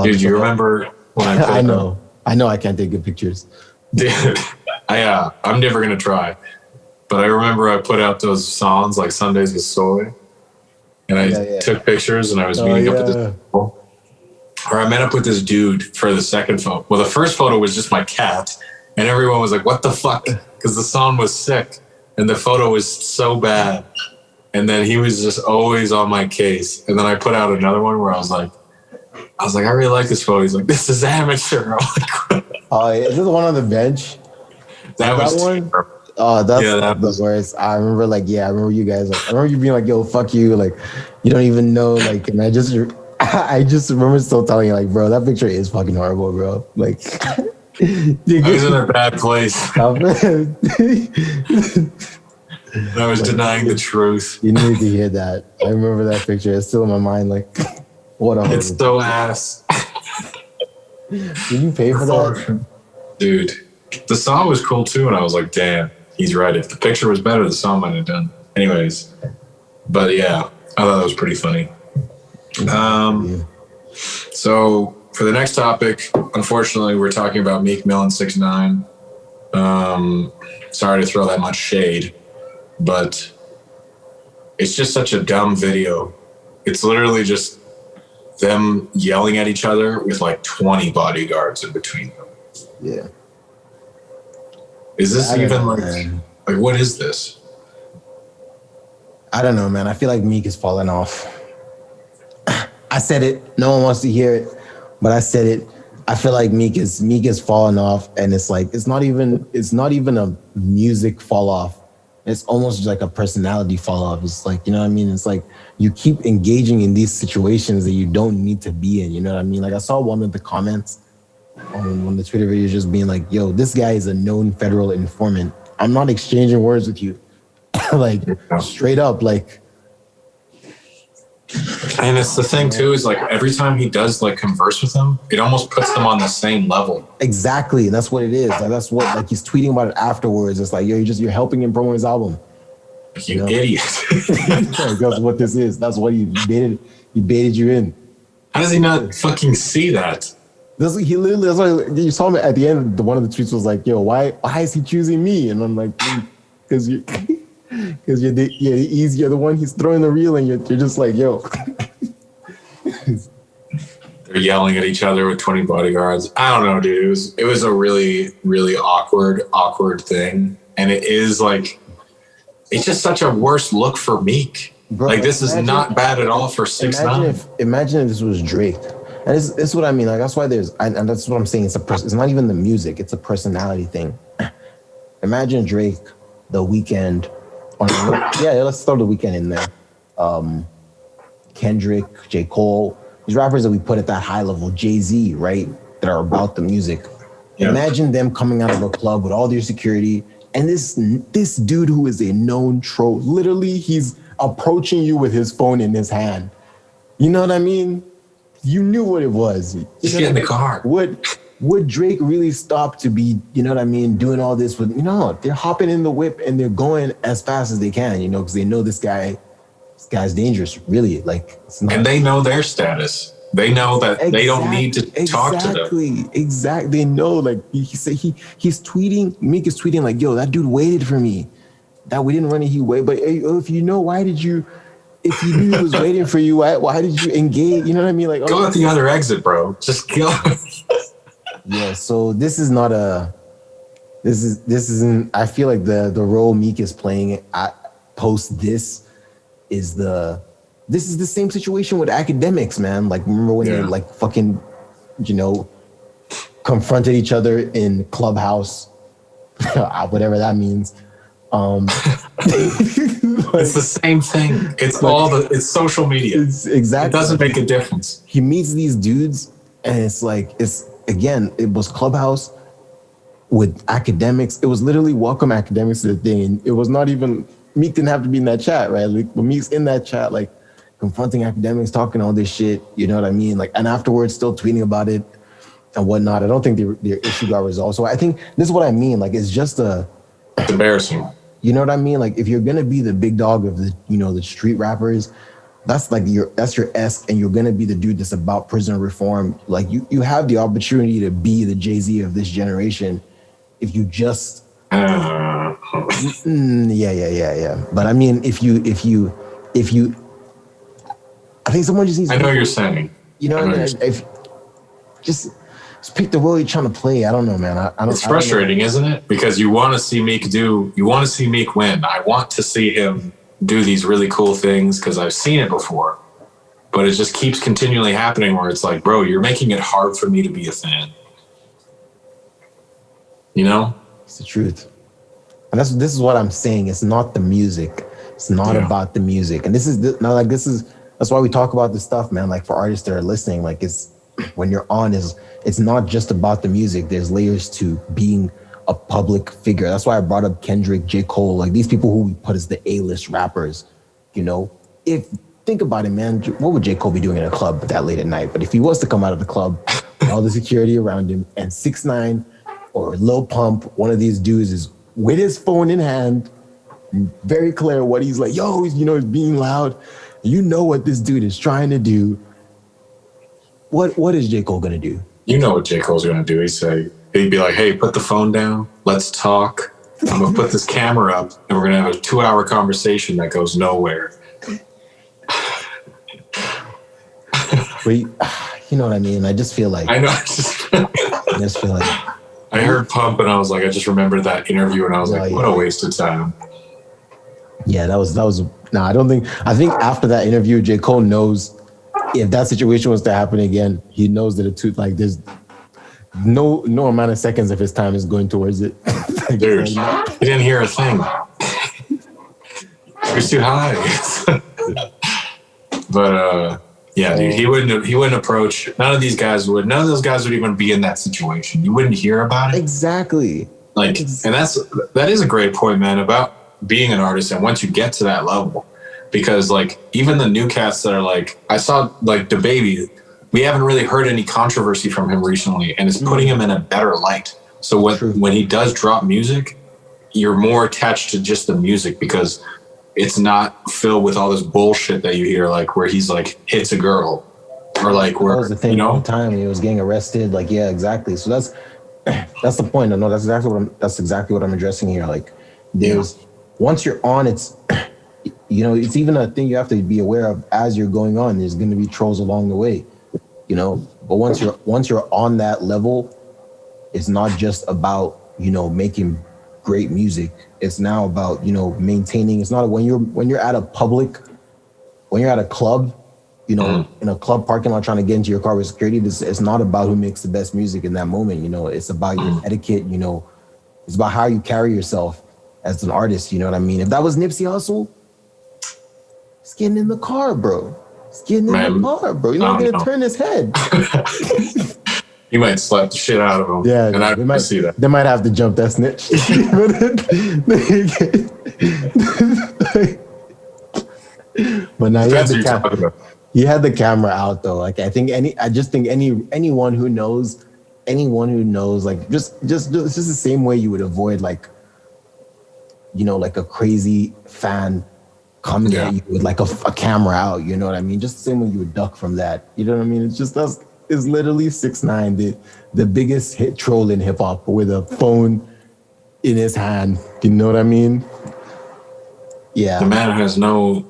Dude, you remember when I know I can't take good pictures. Dude, I'm never going to try. But I remember I put out those songs like Sundays with Soy. And I took pictures and I was meeting up with this people. Or I met up with this dude for the second photo. Well, the first photo was just my cat. And everyone was like, what the fuck? Because the song was sick. And the photo was so bad. And then he was just always on my case. And then I put out another one where I was like, I really like this photo. He's like, this is amateur. I'm like, is this the one on the bench? That that was one. Oh, that's yeah, that the was worst. I remember, like, yeah, I remember you guys. Like, I remember you being like, "Yo, fuck you!" Like, you don't even know. Like, and I just remember still telling you, like, bro, that picture is fucking horrible, bro. Like, I was in a bad place. I was denying the truth. You need to hear that. I remember that picture. It's still in my mind. Like, what a It's horrible. so ass. Did you pay for that? Dude, the song was cool too, and I was like, damn, he's right. If the picture was better, the song might have done. Anyways, but yeah, I thought that was pretty funny. So for the next topic, unfortunately, we're talking about Meek Mill and 6ix9ine. Sorry to throw that much shade, but it's just such a dumb video. It's literally just them yelling at each other with like 20 bodyguards in between them. Yeah. Is this even know, like what is this? I don't know, man. I feel like Meek is falling off. I said it. No one wants to hear it, but I said it. I feel like Meek is falling off, and it's like it's not even a music fall off. It's almost like a personality fall off. It's like, you know what I mean? It's like you keep engaging in these situations that you don't need to be in. You know what I mean? Like I saw one of the comments on one of the Twitter videos just being like, "Yo, this guy is a known federal informant. I'm not exchanging words with you." Like straight up, like. And it's the thing too, is like every time he does like converse with them, it almost puts them on the same level. Exactly. That's what it is. Like that's what, like, he's tweeting about it afterwards. It's like, yo, you're helping him promote his album. You idiot. That's what this is. That's what he baited you in. How does he not fucking see that? That's why you saw him at the end. One of the tweets was like, "Yo, why is he choosing me?" And I'm like, "Because you're the one he's throwing the reel, and you're just like, yo." They're yelling at each other with 20 bodyguards. I don't know, dude. It was a really, really awkward thing, and it is like it's just such a worse look for Meek. Bro, like this is not bad at all for 6ix9ine. Imagine if this was Drake. And it's what I mean. Like that's why and that's what I'm saying. It's not even the music. It's a personality thing. Imagine Drake, The Weeknd, let's throw The Weeknd in there. Kendrick, J. Cole, these rappers that we put at that high level, Jay-Z, right? That are about the music. Yeah. Imagine them coming out of a club with all their security, and this dude who is a known troll, literally, he's approaching you with his phone in his hand. You know what I mean? You knew what it was. Just get in the car. Would Drake really stop to be, you know what I mean, doing all this with, they're hopping in the whip and they're going as fast as they can, because they know this guy's dangerous, really. Like, it's not. And they know their status. They know that they don't need to talk to them. Exactly. They know, like, he's tweeting, Meek is tweeting like, "Yo, that dude waited for me. That we didn't run it, he waited. But if you know, if you knew he was waiting for you, why did you engage?" You know what I mean? Like, go out the other exit, bro. Just kill him. Yeah, so this isn't I feel like the role Meek is playing post this is the same situation with academics, man. Like, remember when they like fucking, confronted each other in Clubhouse, whatever that means. It's the same thing. It's social media. It's exactly. It doesn't make a difference. He meets these dudes, and it was Clubhouse with academics. It was literally welcome academics to the thing. And it was not even, Meek didn't have to be in that chat, right? Like, but Meek's in that chat, like confronting academics, talking all this shit, you know what I mean? Like, and afterwards still tweeting about it and whatnot. I don't think their issue got resolved. So I think this is what I mean. Like, it's just it's embarrassing. You know what I mean? Like, if you're gonna be the big dog of the street rappers, that's your esque, and you're gonna be the dude that's about prison reform. Like, you have the opportunity to be the Jay-Z of this generation if you just yeah. But I mean, if you I think someone just needs. I know you're saying. You know what I mean? If just pick the role you're trying to play. I don't know, man. It's frustrating, isn't it? Because you want to see Meek win. I want to see him do these really cool things because I've seen it before. But it just keeps continually happening where it's like, bro, you're making it hard for me to be a fan. You know? It's the truth. And this is what I'm saying. It's not the music. It's not about the music. And that's why we talk about this stuff, man. Like for artists that are listening, like it's when you're on it's not just about the music. There's layers to being a public figure. That's why I brought up Kendrick, J. Cole, like these people who we put as the A-list rappers. You know, if think about it, man, what would J. Cole be doing in a club that late at night? But if he was to come out of the club, all the security around him, and 6ix9ine or Lil Pump, one of these dudes is with his phone in hand, very clear what he's like, yo, he's being loud. You know what this dude is trying to do. What is J. Cole gonna do? You know what J. Cole's gonna do. He'd be like, hey, put the phone down. Let's talk. I'm gonna put this camera up and we're gonna have a 2-hour conversation that goes nowhere. But you know what I mean? I just feel like I know. I just feel like I heard Pump and I was like, I just remembered that interview and I was like, what a waste of time. Yeah, that was no, I think after that interview, J. Cole knows if that situation was to happen again, he knows that there's no amount of seconds of his time is going towards it. Dude, he didn't hear a thing. He was too high. But yeah, dude, he wouldn't approach. None of those guys would even be in that situation. You wouldn't hear about it. Exactly. And that is a great point, man, about being an artist. And once you get to that level, because like even the new cats that are like, I saw like DaBaby, we haven't really heard any controversy from him recently, and it's putting him in a better light. So when he does drop music, you're more attached to just the music because it's not filled with all this bullshit that you hear, like where he's like hits a girl, or like where that was the thing all the time he was getting arrested. Like, yeah, exactly. So that's the point. I know that's exactly what I'm addressing here. Like, once you're on, it's it's even a thing you have to be aware of as you're going on. There's going to be trolls along the way, But once you're on that level, it's not just about making great music. It's now about maintaining. It's not when you're at a club, in a club parking lot trying to get into your car with security. It's not about who makes the best music in that moment. It's about your etiquette. It's about how you carry yourself as an artist. You know what I mean? If that was Nipsey Hussle, he's getting in the car, bro. He's getting in the car, bro. You're not gonna turn his head. You might slap the shit out of him. Yeah, and I might see that. They might have to jump that snitch. But now he had the camera out though. Like I just think anyone who knows, like just the same way you would avoid like a crazy fan coming at you with like a camera out. You know what I mean? Just the same way you would duck from that. You know what I mean? It's just us. Is literally 6ix9ine, the biggest hit troll in hip hop with a phone in his hand. You know what I mean? Yeah. The man has no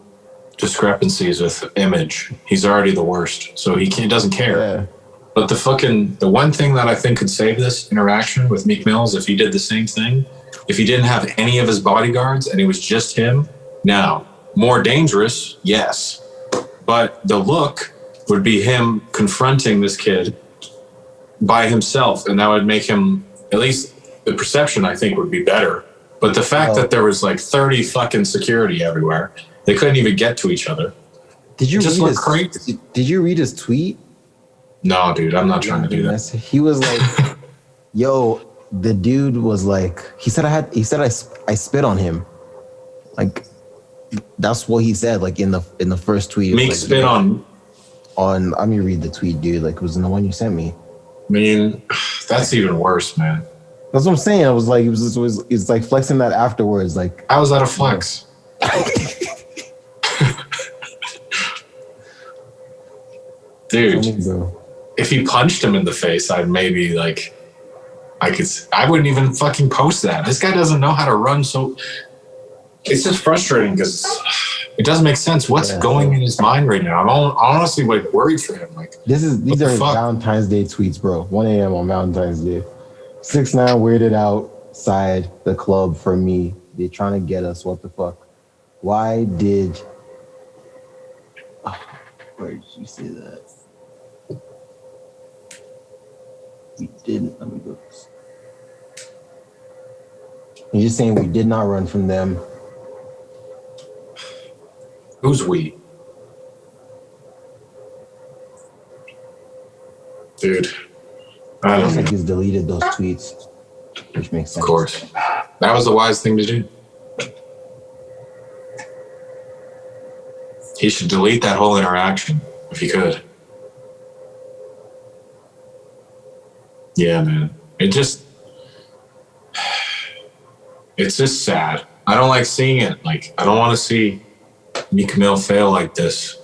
discrepancies with image. He's already the worst, so he doesn't care. Yeah. But the one thing that I think could save this interaction with Meek Mill is if he did the same thing. If he didn't have any of his bodyguards and it was just him. Now, more dangerous, yes, but the look would be him confronting this kid by himself, and that would make him, at least the perception I think would be better. But the fact that there was like 30 fucking security everywhere, they couldn't even get to each other. Did you read his tweet? No, dude, I'm not trying to do that. He was like, yo, the dude was like, he said I spit on him. Like, that's what he said, like in the first tweet. Meek like, spit on let me read the tweet, dude. Like, it was in the one you sent me. I mean, that's even worse, man. That's what I'm saying. I was like, it's like flexing that afterwards. Like, how was that a flex? Dude, if he punched him in the face, I'd maybe like, I wouldn't even fucking post that. This guy doesn't know how to run, so it's just frustrating because it doesn't make sense. What's going in his mind right now? I'm honestly like worried for him. Like these are Valentine's Day tweets, bro. 1 a.m. on Valentine's Day. 6ix9ine weirded outside the club for me. They're trying to get us. What the fuck? Why did? Where did you say that? We didn't. Let me go. He's just saying we did not run from them. Who's we? Dude, I don't Looks like know. he's deleted those tweets, which makes sense. Of course. That was the wise thing to do. He should delete that whole interaction if he could. Yeah, man. It's just sad. I don't like seeing it. Like, I don't want to see Meek Mill fail like this.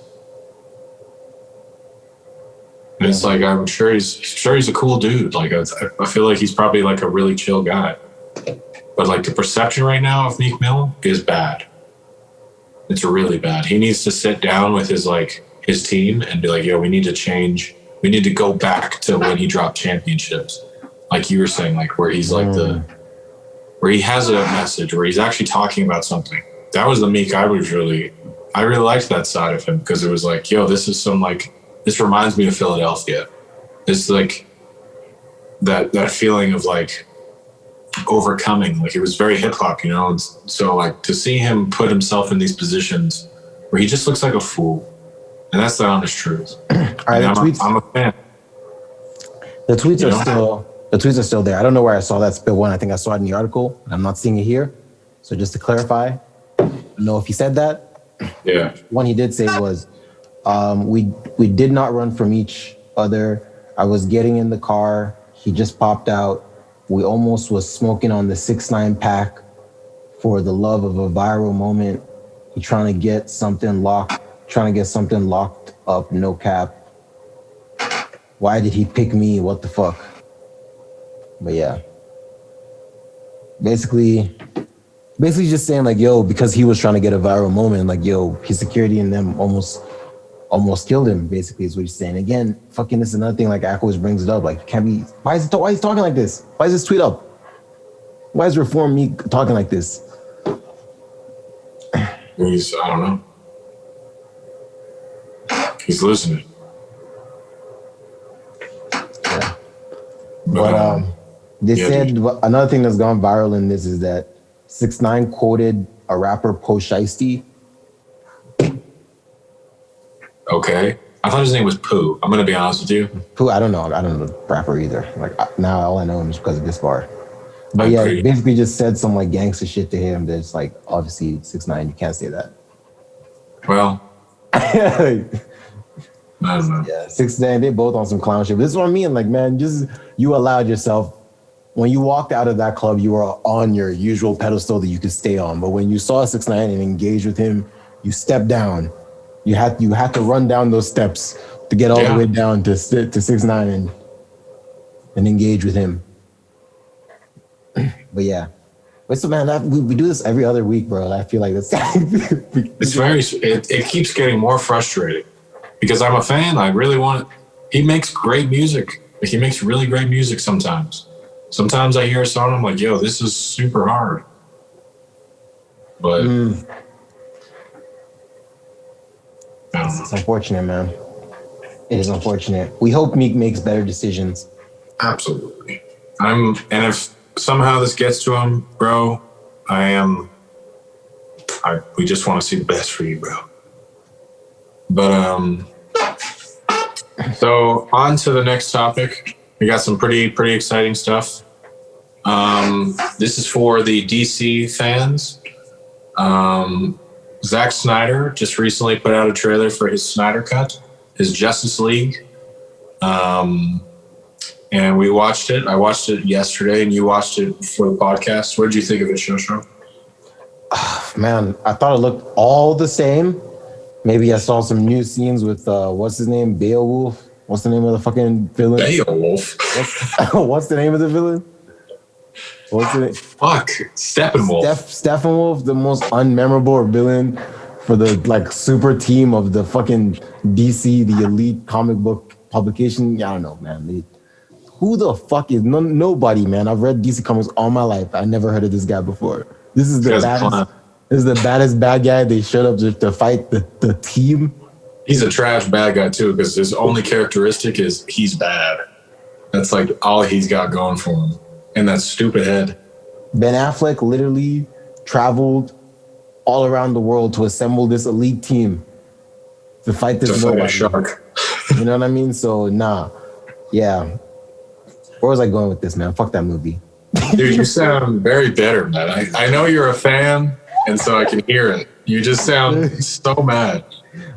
And it's like, I'm sure he's a cool dude. Like, I feel like he's probably like a really chill guy. But like the perception right now of Meek Mill is bad. It's really bad. He needs to sit down with his team and be like, yo, we need to change. We need to go back to when he dropped championships. Like you were saying, like where he's like where he has a message, where he's actually talking about something. That was the Meek I really liked that side of him, because it was like, yo, this reminds me of Philadelphia. It's like that feeling of like overcoming. Like it was very hip hop, you know? And so like to see him put himself in these positions where he just looks like a fool. And that's the honest truth. All right, I'm a fan. The tweets are still there. I don't know where I saw that spit one. I think I saw it in the article. I'm not seeing it here. So just to clarify, I don't know if he said that. Yeah. One he did say was, we did not run from each other. I was getting in the car. He just popped out. We almost was smoking on the 6ix9ine pack for the love of a viral moment. He trying to get something locked up, no cap. Why did he pick me? What the fuck? But yeah. Basically just saying like, yo, because he was trying to get a viral moment, like, yo, his security and them almost killed him, basically, is what he's saying. Again, fucking this is another thing, like, Ak always brings it up. Like, why is he talking like this? Why is this tweet up? Why is Reform Me talking like this? I don't know. He's losing it. Yeah. But they said another thing that's gone viral in this is that 6ix9ine quoted a rapper Post Shiesty. Okay. I thought his name was Pooh. I'm gonna be honest with you. Pooh, I don't know the rapper either. Like now all I know him is because of this bar. But yeah, he basically just said some like gangster shit to him that's like, obviously 6ix9ine, you can't say that. Well, I don't know. Yeah, 6ix9ine, they both on some clown shit. But this is what I mean. Like, man, just you allowed yourself, when you walked out of that club, you were on your usual pedestal that you could stay on. But when you saw 6ix9ine and engaged with him, you stepped down. You had to run down those steps to get all the way down to 6ix9ine and engage with him. But yeah. But so man, we do this every other week, bro. I feel like that's it keeps getting more frustrating because I'm a fan. I really want it. He makes great music. He makes really great music sometimes. Sometimes I hear a song, I'm like, yo, this is super hard. But it's unfortunate, man. It is unfortunate. We hope Meek makes better decisions. Absolutely. And if somehow this gets to him, bro, we just want to see the best for you, bro. But so on to the next topic. We got some pretty exciting stuff. This is for the DC fans. Zack Snyder just recently put out a trailer for his Snyder Cut, his Justice League. And we watched it. I watched it yesterday, and you watched it for the podcast. What did you think of it, Shosho? Man, I thought it looked all the same. Maybe I saw some new scenes with, what's his name? Beowulf? What's the name of the fucking villain? Beowulf? What's the name of the villain? What's the name? Fuck, Steppenwolf. Steppenwolf, the most unmemorable villain for the like super team of the fucking DC, the elite comic book publication. Yeah, I don't know, man. Who the fuck is nobody, man? I've read DC comics all my life. I never heard of this guy before. This is the baddest bad guy. They showed up to fight the team. He's a trash bad guy too, because his only characteristic is he's bad. That's like all he's got going for him. And that stupid head. Ben Affleck literally traveled all around the world to assemble this elite team to fight this Just like a nobody. shark. You know what I mean? So nah, yeah. Where was I going with this, man? Fuck that movie. Dude, you sound very bitter, man. I know you're a fan, and so I can hear it. You just sound so mad.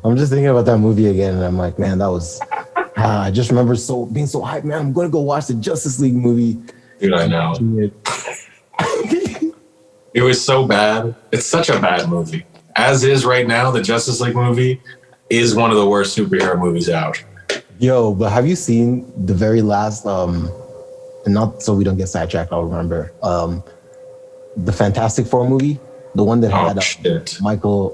I'm just thinking about that movie again, and I'm like, man, that was. I just remember being so hyped, man. I'm going to go watch the Justice League movie. Dude, I know. It was so bad. It's such a bad movie. As is right now, the Justice League movie is one of the worst superhero movies out. Yo, but have you seen the very last? And not so we don't get sidetracked. I'll remember the Fantastic Four movie, the one that had Michael.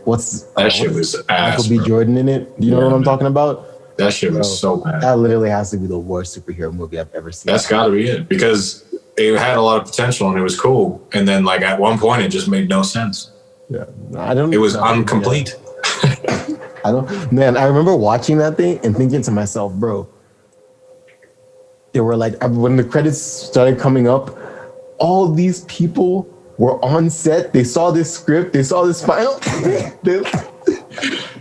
Shit was ass. Michael B. Bro. Jordan in it. Do you know what I'm talking about? That shit was so bad. That literally has to be the worst superhero movie I've ever seen. That's got to be it because it had a lot of potential and it was cool. And then, like at one point, it just made no sense. Yeah, It was incomplete. Man, I remember watching that thing and thinking to myself, bro. They were like, when the credits started coming up, all these people were on set. They saw this script. They saw this final.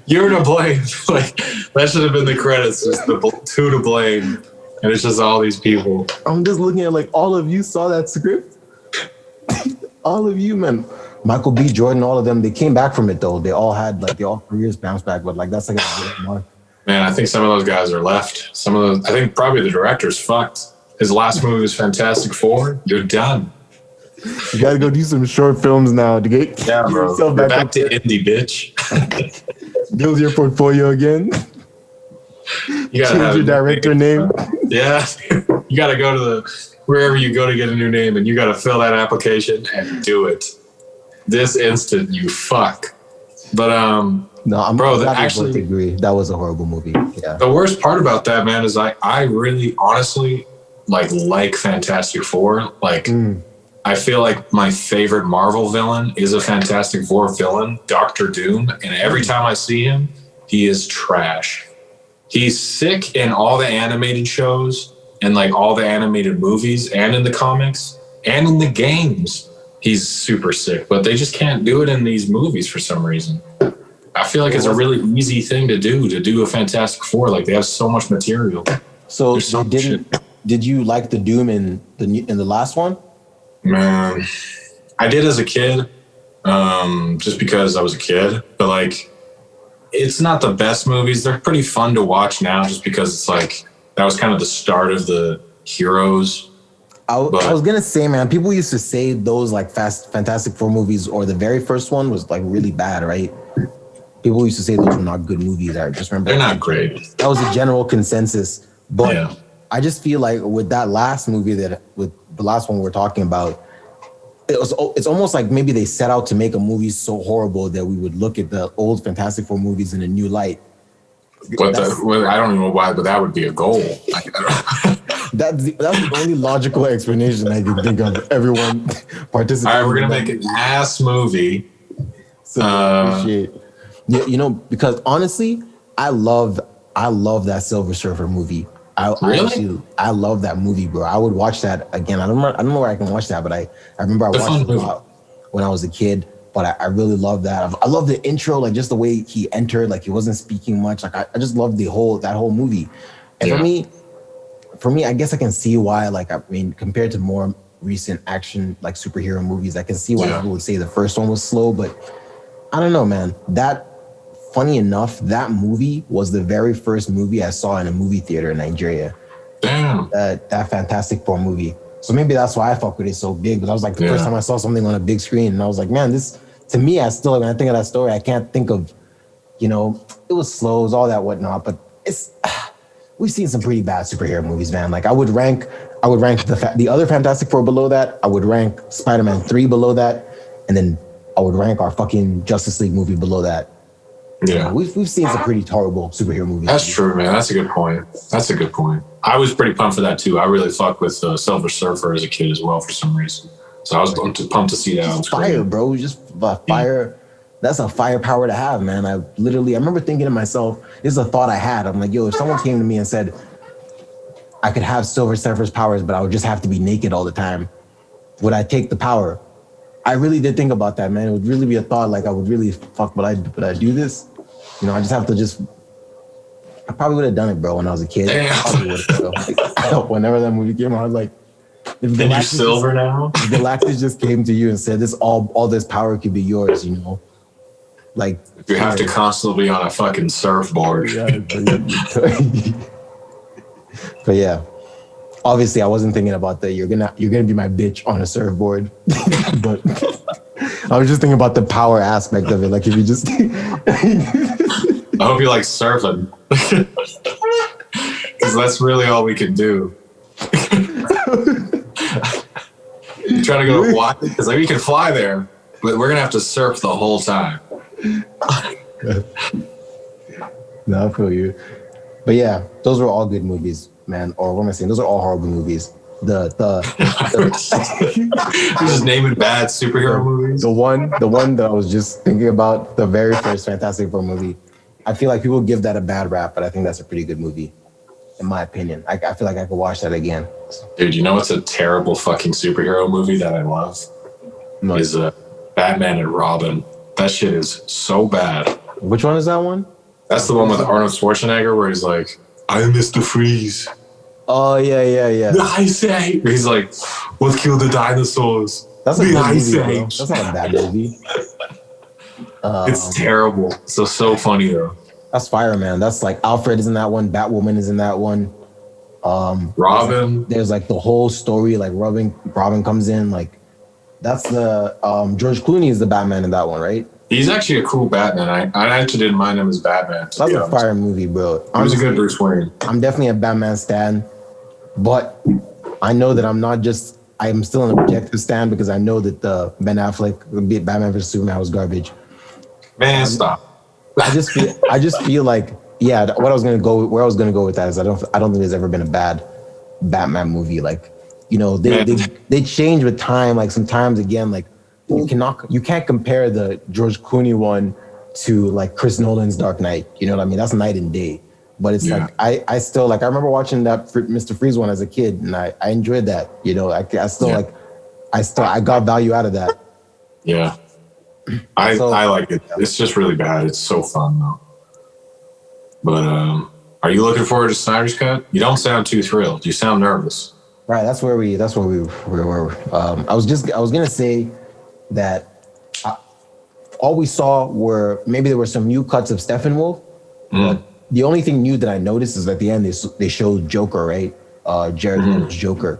You're to blame. Like that should have been the credits. Just the two to blame, and it's just all these people. I'm just looking at like all of you saw that script. All of you, man. Michael B. Jordan, all of them. They came back from it though. They all had like all careers bounced back, but like that's like a good mark. Man, I think some of those guys are left. Some of those, I think probably the director's fucked. His last movie was Fantastic Four. You're done. You gotta go do some short films now to get bro. yourself back to indie, bitch. Build your portfolio again. You gotta change your director name. Yeah, you gotta go to wherever you go to get a new name, and you gotta fill that application and do it this instant. You fuck. But no, bro, actually agree. That was a horrible movie. Yeah. The worst part about that, man, is I really honestly like Fantastic Four. I feel like my favorite Marvel villain is a Fantastic Four villain, Doctor Doom. And every time I see him, he is trash. He's sick in all the animated shows and like all the animated movies and in the comics and in the games. He's super sick, but they just can't do it in these movies for some reason. I feel like it's a really easy thing to do a Fantastic Four. Like they have so much material. So did you like the Doom in the last one? Man, I did as a kid, just because I was a kid. But like, it's not the best movies. They're pretty fun to watch now, just because it's like that was kind of the start of the heroes. I was gonna say, man, people used to say those like Fantastic Four movies, or the very first one was like really bad, right? People used to say those were not good movies. I just remember they're not great. That was a general consensus, but yeah. I just feel like with that last movie, with the last one we're talking about, it's almost like maybe they set out to make a movie so horrible that we would look at the old Fantastic Four movies in a new light. I don't even know why, but that would be a goal. That's the only logical explanation I can think of. Everyone participating. All right, we're gonna make an ass movie. Yeah, because honestly, I love that Silver Surfer movie. I love that movie, bro. I would watch that again. I don't know where I can watch that, but I remember I watched it a lot when I was a kid. But I really love that. I love the intro, like just the way he entered, like he wasn't speaking much. Like I just love that whole movie. And for me, I guess I can see why. Like compared to more recent action like superhero movies, I can see why people would say the first one was slow. But I don't know, man. Funny enough, that movie was the very first movie I saw in a movie theater in Nigeria. Damn. That Fantastic Four movie. So maybe that's why I fuck with it so big. But that was like the first time I saw something on a big screen. And I was like, man, this, to me, when I think of that story, I can't think of, it was slow, it was all that whatnot. But we've seen some pretty bad superhero movies, man. Like I would rank the other Fantastic Four below that. I would rank Spider-Man 3 below that. And then I would rank our fucking Justice League movie below that. Yeah, we've seen some pretty horrible superhero movies. That's true, man. That's a good point. I was pretty pumped for that too. I really fucked with Silver Surfer as a kid as well for some reason. So I was pumped to see that. It's fire, bro. Just fire. That's a firepower to have, man. I remember thinking to myself, this is a thought I had. I'm like, yo, if someone came to me and said I could have Silver Surfer's powers, but I would just have to be naked all the time, would I take the power? I really did think about that, man. It would really be a thought. Like I would really fuck. Would I do this? You know, I just have to just. I probably would have done it, bro, when I was a kid. Damn. I probably would have. Like, whenever that movie came out, I was like, if Then you're silver now. if Galactus just came to you and said, "This all this power could be yours," you know, like You have to constantly be on a fucking surfboard. Yeah, but yeah, obviously, I wasn't thinking about that. You're gonna be my bitch on a surfboard, but I was just thinking about the power aspect of it. Like if you just, I hope you like surfing, because that's really all we can do. You try to go to Hawaii because like we can fly there, but we're gonna have to surf the whole time. No, I feel you. But yeah, those were all good movies, man. Or what am I saying? Those are all horrible movies. You're just naming bad superhero movies. The one that I was just thinking about, the very first Fantastic Four movie. I feel like people give that a bad rap, but I think that's a pretty good movie, in my opinion. I feel like I could watch that again. Dude, you know what's a terrible fucking superhero movie that I love? No. Is Batman and Robin. That shit is so bad. Which one is that one? That's the one with Arnold Schwarzenegger where he's like, I'm Mr. Freeze. Oh, yeah. I say. He's like, what killed the dinosaurs? That's a good movie, say. bro. That's not a bad movie. It's terrible. So funny, though. That's fire, man. That's like Alfred is in that one. Batwoman is in that one. Robin. There's like the whole story, like Robin comes in. Like that's the George Clooney is the Batman in that one, right? He's actually a cool Batman. I actually didn't mind him as Batman. That's a fire movie, bro. He was a good Bruce Wayne. I'm definitely a Batman stan, but I know that I'm still an objective stan because I know that the Ben Affleck Batman vs Superman was garbage. Man, stop. I just feel like where I was gonna go with that is I don't think there's ever been a bad Batman movie. Like, you know, they change with time. Like sometimes again, like you can't compare the George Clooney one to like Chris Nolan's Dark Knight. You know what I mean? That's night and day. But it's like I still like I remember watching that Mr. Freeze one as a kid, and I enjoyed that. You know, I got value out of that. Yeah. I like it. It's just really bad. It's so fun though. But are you looking forward to Snyder's Cut? You don't sound too thrilled. You sound nervous. Right. That's where we were. I was gonna say that all we saw were maybe there were some new cuts of Steppenwolf. But the only thing new that I noticed is at the end they showed Joker, right? Jared Leto's Joker.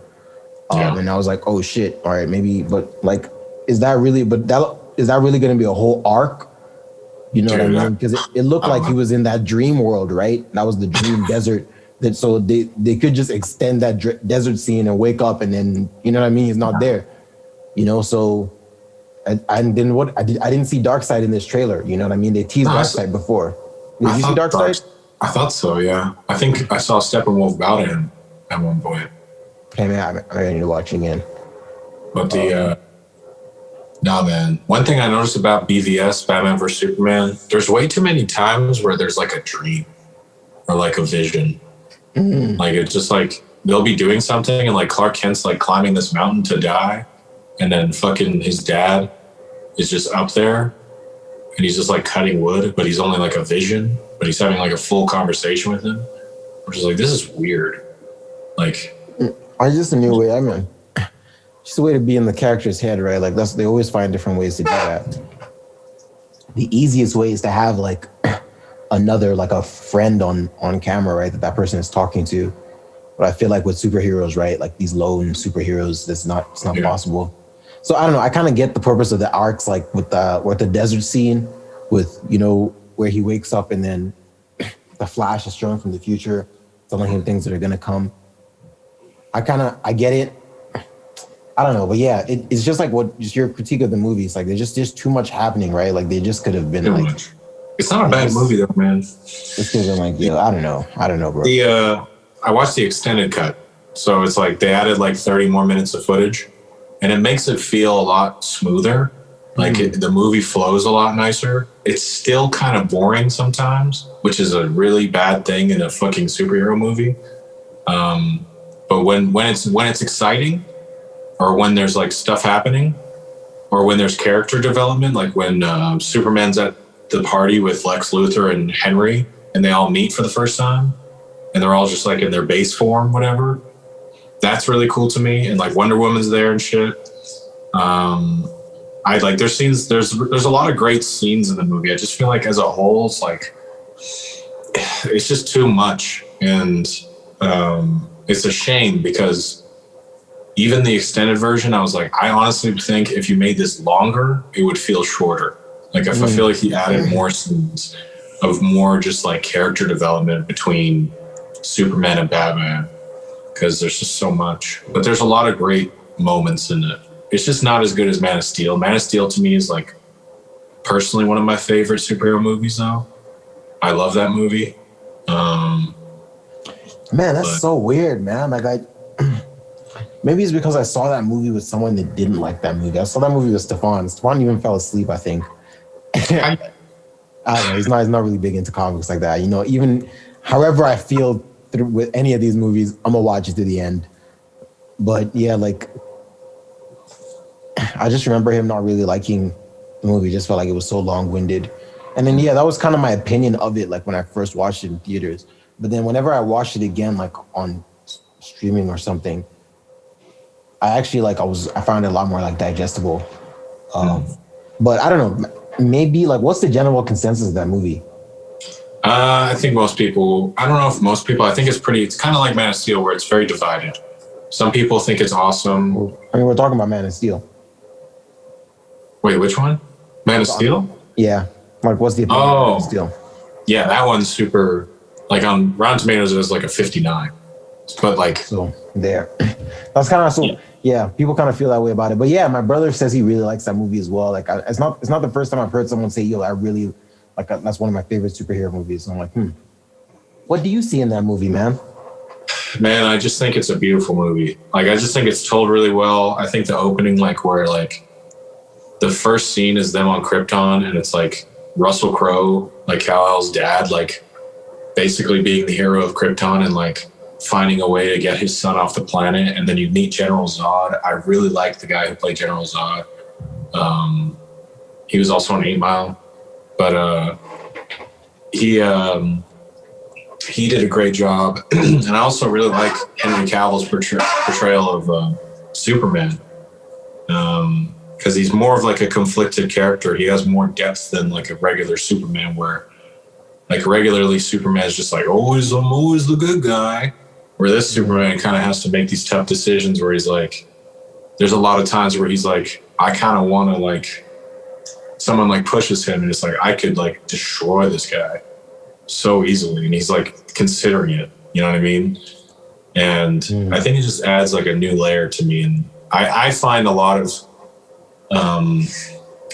And I was like, oh shit. All right, maybe. But like, is that really going to be a whole arc? You know what I mean? Because it looked like he was in that dream world, right? That was the dream desert. So they could just extend that desert scene and wake up, and then you know what I mean. He's not there, you know. So I didn't see Darkseid in this trailer. You know what I mean? They teased Darkseid before. Did you see Darkseid? I thought so. Yeah, I think I saw Steppenwolf bow to him at one point. Okay, man, I need to watch again. But nah, man. One thing I noticed about BVS, Batman vs Superman, there's way too many times where there's like a dream or like a vision. Like it's just like they'll be doing something and like Clark Kent's like climbing this mountain to die, and then fucking his dad is just up there and he's just like cutting wood, but he's only like a vision, but he's having like a full conversation with him. I'm just like, this is weird. Like, it's just a new way. I mean, just a way to be in the character's head, right? Like they always find different ways to do that. The easiest way is to have like another, like a friend on camera, right? That person is talking to. But I feel like with superheroes, right? Like these lone superheroes, it's not possible. So I don't know. I kind of get the purpose of the arcs, like with the desert scene, with you know where he wakes up and then the Flash is shown from the future, telling him things that are gonna come. I get it. I don't know, but yeah, it's just like just your critique of the movie. It's like there's just too much happening, right? Like they just could have been too like. Much. It's not a bad movie though, man. It's because I'm like, I don't know, bro. I watched the extended cut, so it's like they added like 30 more minutes of footage, and it makes it feel a lot smoother. Like the movie flows a lot nicer. It's still kind of boring sometimes, which is a really bad thing in a fucking superhero movie. But when it's exciting, or when there's like stuff happening, or when there's character development, like when Superman's at the party with Lex Luthor and Henry, and they all meet for the first time, and they're all just like in their base form, whatever. That's really cool to me. And like Wonder Woman's there and shit. I like there's scenes. There's a lot of great scenes in the movie. I just feel like as a whole, it's like it's just too much, and it's a shame because even the extended version, I was like, I honestly think if you made this longer, it would feel shorter. Like if I feel like he added more scenes of more just like character development between Superman and Batman, because there's just so much. But there's a lot of great moments in it. It's just not as good as Man of Steel. Man of Steel to me is like personally one of my favorite superhero movies though. I love that movie. Man, that's so weird, man. Like maybe it's because I saw that movie with someone that didn't like that movie. I saw that movie with Stefan. Stefan even fell asleep, I think. I don't know. He's not really big into comics like that. You know, even however I feel with any of these movies, I'm gonna watch it to the end. But yeah, like I just remember him not really liking the movie. Just felt like it was so long-winded. And then yeah, that was kind of my opinion of it, like when I first watched it in theaters. But then whenever I watched it again, like on streaming or something, I found it a lot more like digestible. But I don't know. Maybe like, what's the general consensus of that movie? I think most people, I don't know if most people, I think it's kind of like Man of Steel where it's very divided. Some people think it's awesome. I mean, we're talking about Man of Steel. Wait, which one? Man of Steel? Yeah. Like, what's the opinion of Man of Steel? Yeah, that one's super, like on Rotten Tomatoes, it was like a 59. But like... So, there. That's kind of, yeah, people kind of feel that way about it. But yeah, my brother says he really likes that movie as well. Like, it's not the first time I've heard someone say, yo, I really, like, that's one of my favorite superhero movies. So I'm like, What do you see in that movie, man? Man, I just think it's a beautiful movie. Like, I just think it's told really well. I think the opening, like, where, like, the first scene is them on Krypton, and it's, like, Russell Crowe, like, Kal-El's dad, like, basically being the hero of Krypton and, like, finding a way to get his son off the planet. And then you meet General Zod. I really like the guy who played General Zod. He was also on 8 Mile. But he did a great job. And I also really like Henry Cavill's portrayal of Superman. Because he's more of like a conflicted character. He has more depth than like a regular Superman, where like regularly Superman is just like, I'm always the good guy. Where this Superman kind of has to make these tough decisions where he's like, there's a lot of times where he's like, I kind of want to like, someone like pushes him and it's like, I could like destroy this guy so easily. And he's like considering it, you know what I mean? And I think it just adds like a new layer to me. And I find a lot of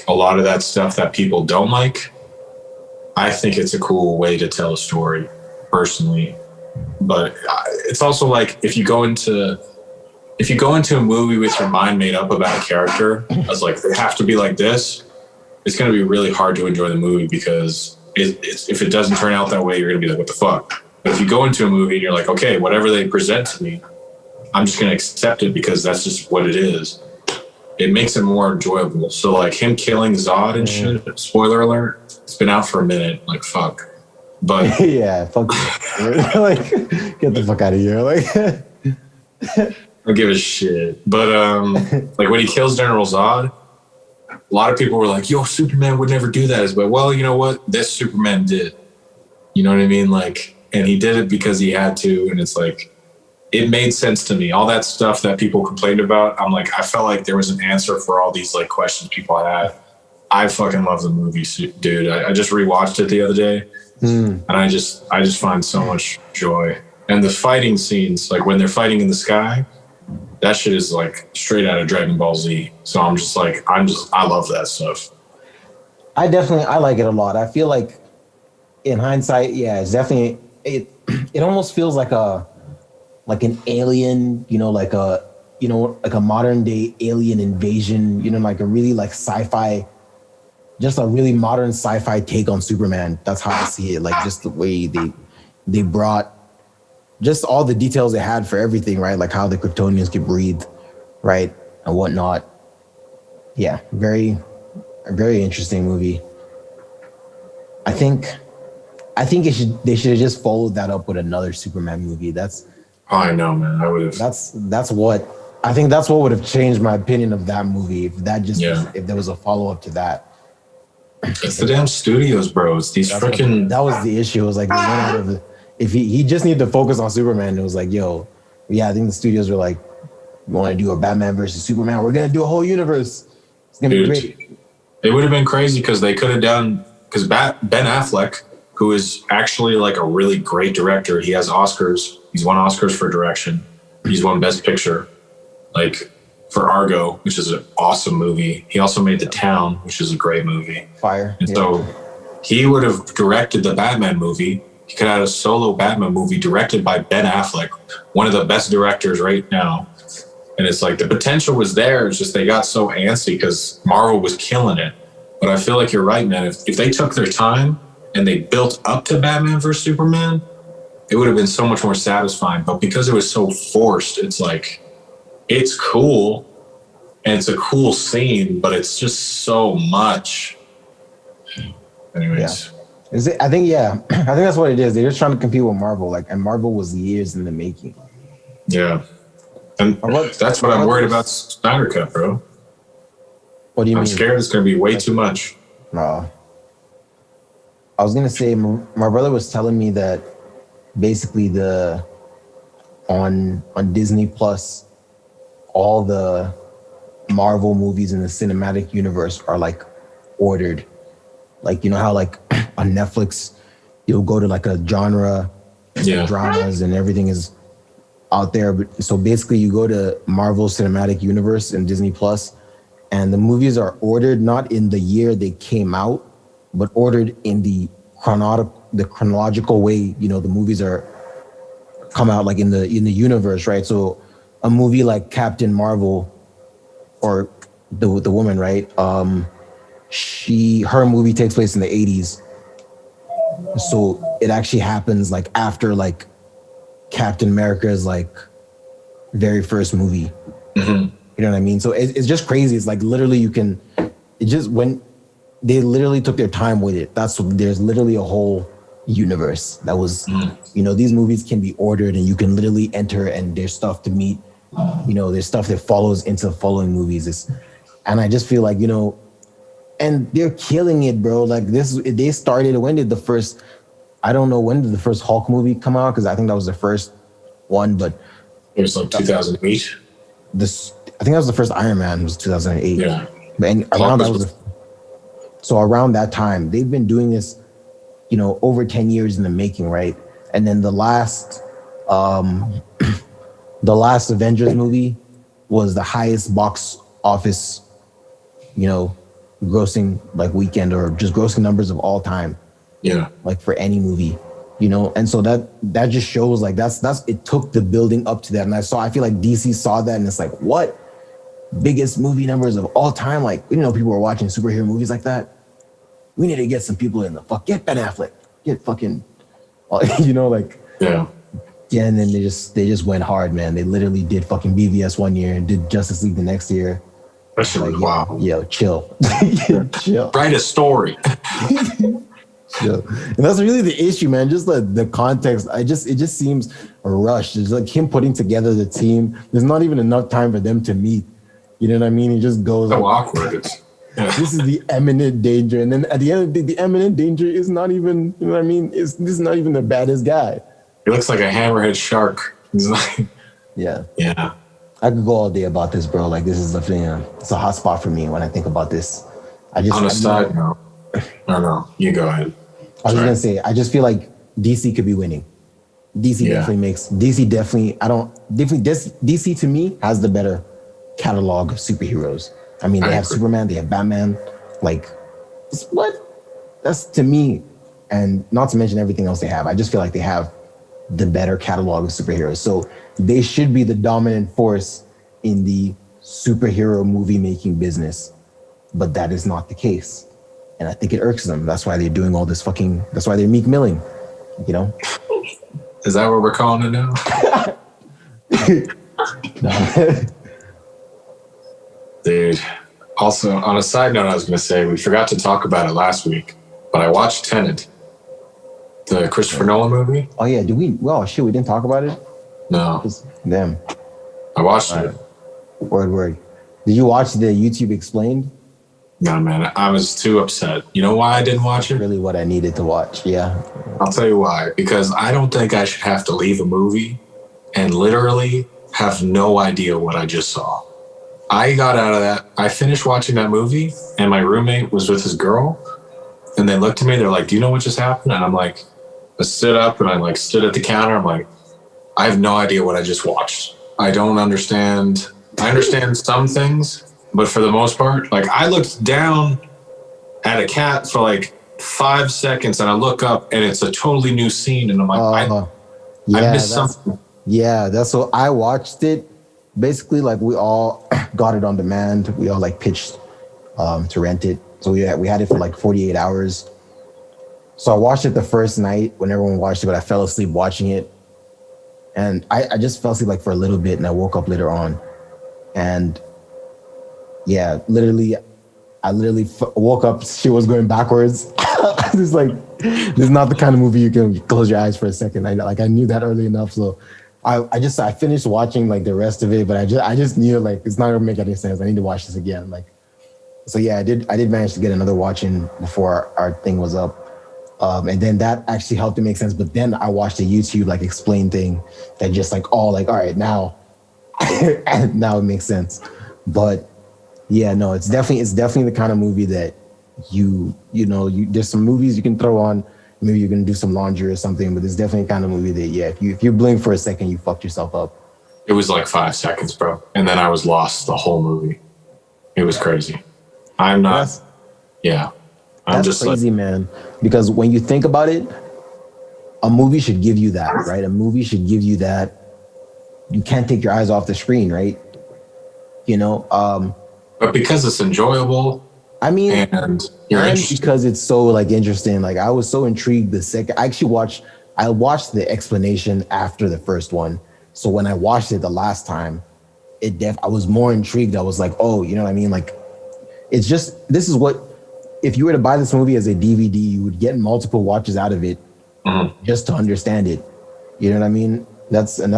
that stuff that people don't like. I think it's a cool way to tell a story personally. But it's also like if you go into a movie with your mind made up about a character, as like they have to be like this, it's going to be really hard to enjoy the movie because if it doesn't turn out that way, you're going to be like, what the fuck? But if you go into a movie and you're like, okay, whatever they present to me, I'm just going to accept it because that's just what it is. It makes it more enjoyable. So like him killing Zod and shit, spoiler alert, it's been out for a minute, like fuck. But yeah, fuck. Like, get the fuck out of here. Like, I don't give a shit. But like when he kills General Zod, a lot of people were like, "Yo, Superman would never do that." But well, you know what? This Superman did. You know what I mean? Like, and he did it because he had to. And it's like, it made sense to me. All that stuff that people complained about, I'm like, I felt like there was an answer for all these like questions people had. I fucking love the movie, dude. I just rewatched it the other day. And I just find so much joy. And the fighting scenes, like when they're fighting in the sky, that shit is like straight out of Dragon Ball Z. So I'm just like, I love that stuff. I like it a lot. I feel like in hindsight, yeah, it's definitely, it almost feels like an alien, like a modern day alien invasion, like a really like sci-fi, just a really modern sci-fi take on Superman. That's how I see it. Like just the way they brought just all the details they had for everything, right? Like how the Kryptonians could breathe, right? And whatnot. Yeah, a very interesting movie. I think they should have just followed that up with another Superman movie. Oh, I know, man. I would have. That's what I think that's what would have changed my opinion of that movie if that just was, Yeah. if there was a follow up to that. It's the damn studios, bro. It's these freaking. That was the issue. It was like they went out of the, if he just needed to focus on Superman. It was like, yo, yeah, I think the studios were like, we want to do a Batman versus Superman. We're gonna do a whole universe. It's gonna be great. It would have been crazy because they could have done because Ben Affleck, who is actually like a really great director, he has Oscars. He's won Oscars for direction. He's won Best Picture, like for Argo, which is an awesome movie. He also made The Town, which is a great movie. Fire. And so he would have directed the Batman movie. He could have had a solo Batman movie directed by Ben Affleck, one of the best directors right now. And it's like the potential was there. It's just they got so antsy because Marvel was killing it. But I feel like you're right, man. If they took their time and they built up to Batman versus Superman, it would have been so much more satisfying. But because it was so forced, it's like, it's cool and it's a cool scene, but it's just so much. Anyways. Yeah. I think that's what it is. They're just trying to compete with Marvel, like, and Marvel was years in the making. Yeah. And that's what I'm worried about Snyder Cut, bro. What do you mean? I'm scared it's going to be way too much. No. I was going to say, my brother was telling me that basically on Disney Plus, all the Marvel movies in the cinematic universe are like ordered. Like, you know how like on Netflix, you'll go to like a genre, dramas and everything is out there. But so basically you go to Marvel Cinematic Universe and Disney Plus, and the movies are ordered not in the year they came out, but ordered in the chronological way. You know, the movies are come out like in the universe, right? So a movie like Captain Marvel, or the woman, right? Her movie takes place in the 80s. So it actually happens like after like Captain America's like very first movie. Mm-hmm. You know what I mean? So it's just crazy. It's like literally when they literally took their time with it. There's literally a whole universe that was, you know, these movies can be ordered and you can literally enter and there's stuff to meet, you know, there's stuff that follows into following movies. And I just feel like, you know, and they're killing it, bro. Like they started, when did the first Hulk movie come out? Because I think that was the first one, but it was like 2008. I think that was the first Iron Man, was 2008. Yeah. But around that time, they've been doing this, you know, over 10 years in the making, right? And then the last Avengers movie was the highest box office, you know, grossing like weekend or just grossing numbers of all time. Yeah. Like for any movie, you know? And so that just shows like that's it took the building up to that. And I feel like DC saw that and it's like, what? Biggest movie numbers of all time? Like, you know, people are watching superhero movies like that. We need to get some people in get Ben Affleck, get fucking, you know, like, yeah. And then they just went hard, man. They literally did fucking BVS one year and did Justice League the next year. That's like, wow. Yo, chill. Chill. Write a story. Yeah. And that's really the issue, man. Just the context. It just seems rushed. It's like him putting together the team. There's not even enough time for them to meet. You know what I mean? He just goes so awkward. This is the imminent danger. And then at the end of the imminent danger is not even, you know what I mean? This is not even the baddest guy. He looks like a hammerhead shark. He's like, yeah. Yeah. I could go all day about this, bro. Like this is the thing. It's a hot spot for me when I think about this. On a side note, no, you go ahead. I was gonna say, I just feel like DC could be winning. DC to me has the better catalog of superheroes. I mean, they have Superman, they have Batman. Like, what? That's to me, and not to mention everything else they have. I just feel like they have the better catalog of superheroes. So they should be the dominant force in the superhero movie making business. But that is not the case. And I think it irks them. That's why they're doing all this that's why they're Meek Milling, you know? Is that what we're calling it now? No. Dude, Also, on a side note, I was going to say we forgot to talk about it last week, but I watched Tenet, the Christopher Nolan movie. Oh yeah, well, shit, we didn't talk about it. No, Damn. I watched it. Word. Did you watch the YouTube explained? No, man, I was too upset. You know why I didn't watch it? Really, what I needed to watch. Yeah. I'll tell you why. Because I don't think I should have to leave a movie and literally have no idea what I just saw. I got out of that. I finished watching that movie, and my roommate was with his girl, and they looked at me. They're like, "Do you know what just happened?" And I'm like, I stood up and I like stood at the counter. I'm like, I have no idea what I just watched. I don't understand. I understand some things, but for the most part, like I looked down at a cat for like 5 seconds and I look up and it's a totally new scene. And I'm like, I missed something. Yeah, that's what I watched it. Basically, like we all got it on demand. We all like pitched to rent it. So we had it for like 48 hours. So I watched it the first night when everyone watched it, but I fell asleep watching it. And I just fell asleep like for a little bit and I woke up later on. And yeah, I literally woke up, she was going backwards. It's like, this is not the kind of movie you can close your eyes for a second. I knew that early enough. So I finished watching like the rest of it, but I just knew like, it's not gonna make any sense. I need to watch this again. Like, so yeah, I did manage to get another watch in before our thing was up. And then that actually helped it make sense. But then I watched a YouTube like explain thing that just like all right, now now it makes sense. But yeah, no, it's definitely the kind of movie that you there's some movies you can throw on, maybe you're gonna do some laundry or something, but it's definitely the kind of movie that if you blink for a second, you fucked yourself up. It was like 5 seconds, bro. And then I was lost the whole movie. It was crazy. I'm not I'm just crazy, like, man. Because when you think about it, a movie should give you that, right? A movie should give you that. You can't take your eyes off the screen, right? But because it's enjoyable, I mean, and because it's so like interesting. Like I was so intrigued the second I watched the explanation after the first one. So when I watched it the last time, I was more intrigued. I was like, oh, you know what I mean? Like, it's just, this is what, if you were to buy this movie as a DVD, you would get multiple watches out of it just to understand it. You know what I mean? That's in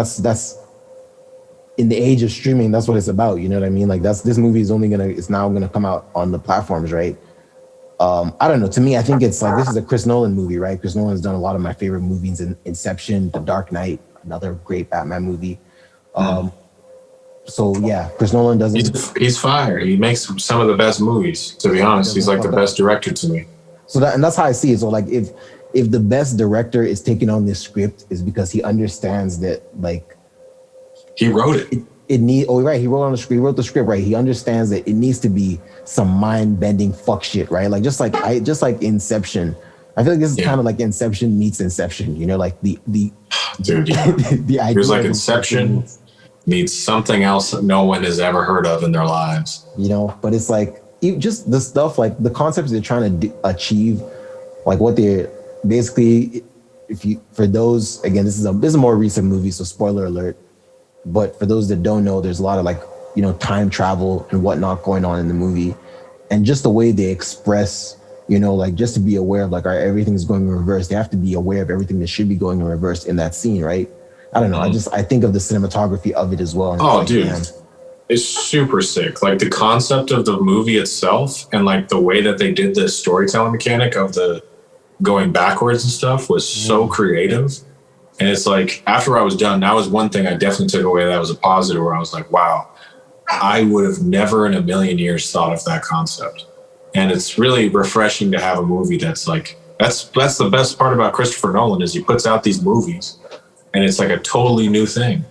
the age of streaming, that's what it's about. You know what I mean? Like this movie is it's now gonna come out on the platforms, right? I don't know. To me, I think it's like, this is a Chris Nolan movie, right? Chris Nolan's done a lot of my favorite movies, Inception, The Dark Knight, another great Batman movie. So yeah, Chris Nolan doesn't. He's fire. He makes some of the best movies. To be honest, he's like the best director to me. So that's how I see it. So like, if the best director is taking on this script, is because he understands that like he wrote it. He wrote the script, right? He understands that it needs to be some mind-bending fuck shit, right? Like just like Inception. I feel like this is kind of like Inception meets Inception. You know, like the dude. Yeah. The idea. It was like Inception meets something else that no one has ever heard of in their lives. You know, but it's like just the stuff, like the concepts they're trying to achieve, like what they're basically. For those, again, this is a more recent movie, so spoiler alert. But for those that don't know, there's a lot of like, time travel and whatnot going on in the movie. And just the way they express, like just to be aware of like, all right, everything's going in reverse. They have to be aware of everything that should be going in reverse in that scene, right? I don't know. I think of the cinematography of it as well. Oh, like, dude, man, it's super sick. Like the concept of the movie itself and like the way that they did the storytelling mechanic of the going backwards and stuff was so creative. And it's like, after I was done, that was one thing I definitely took away that was a positive, where I was like, wow, I would have never in a million years thought of that concept. And it's really refreshing to have a movie that's like, that's the best part about Christopher Nolan, is he puts out these movies and it's like a totally new thing.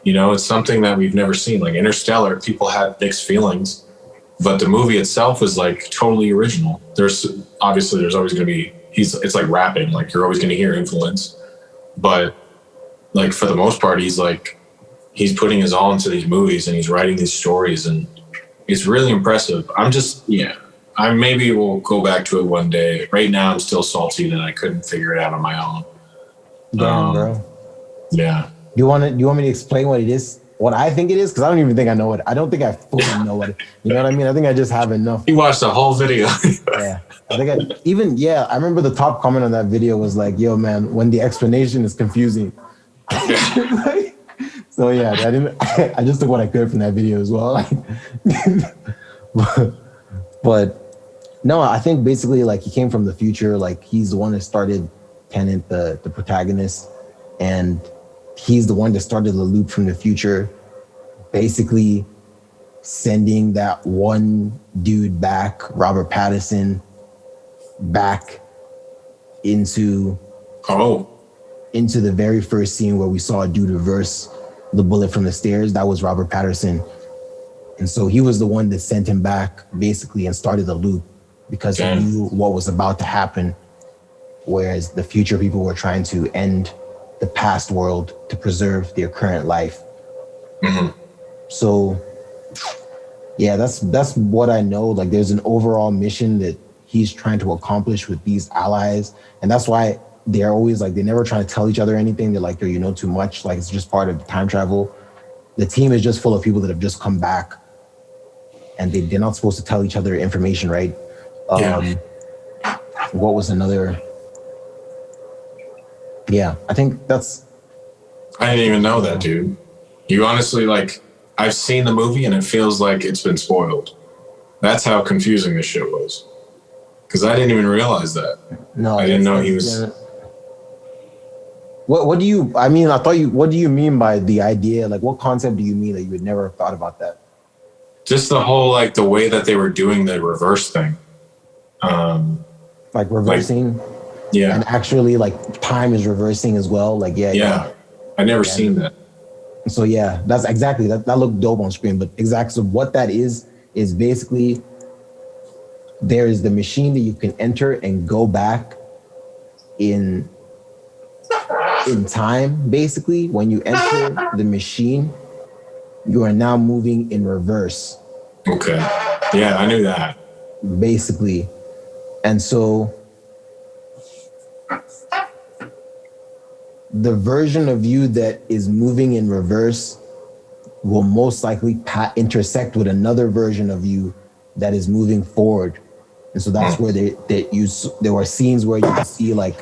It's something that we've never seen. Like Interstellar, people had mixed feelings, but the movie itself is like totally original. There's always going to be, it's like rapping, like you're always going to hear influence. But like for the most part, he's putting his all into these movies and he's writing these stories, and it's really impressive. I maybe will go back to it one day. Right now, I'm still salty that I couldn't figure it out on my own. Damn, bro. Yeah. Do you want me to explain what it is what I think it is, because I don't even think I know it. I don't think I fully know what you know what I mean. I think I just have enough. You watched the whole video. Yeah, I think I remember the top comment on that video was like, "Yo, man, when the explanation is confusing." So yeah, I didn't. I just took what I could from that video as well. But no, I think basically like he came from the future. Like he's the one that started Tennant, the protagonist, and he's the one that started the loop from the future, basically sending that one dude back, Robert Pattinson, back into Oh, into the very first scene where we saw a dude reverse the bullet from the stairs. That was Robert Patterson. And so he was the one that sent him back basically and started the loop because he damn. knew what was about to happen. Whereas the future people were trying to end the past world to preserve their current life. So yeah, that's what I know. Like there's an overall mission that he's trying to accomplish with these allies. And that's why they're always like they're never trying to tell each other anything. They're like, yo, you know too much. Like it's just part of time travel. The team is just full of people that have just come back and they're not supposed to tell each other information, right? Yeah. What was another? Yeah, I think that's I didn't even know that, dude. You honestly, like, I've seen the movie and it feels like it's been spoiled. That's how confusing this shit was. Because I didn't even realize that. no. I didn't know he was. Yeah. What do you? I mean, I thought you. What do you mean by the idea? Like, what concept do you mean that you would never have thought about that? Just the whole, like, the way that they were doing the reverse thing. Like reversing, Yeah. and actually, like time is reversing as well. Like, Yeah. I never seen that. So yeah, that's exactly that. That looked dope on screen, but exactly so what that is basically there is the machine that you can enter and go back in time. Basically, when you enter the machine, you are now moving in reverse. Okay. Yeah, I knew that. Basically, and so the version of you that is moving in reverse will most likely intersect with another version of you that is moving forward. And so that's where there were scenes where you can see like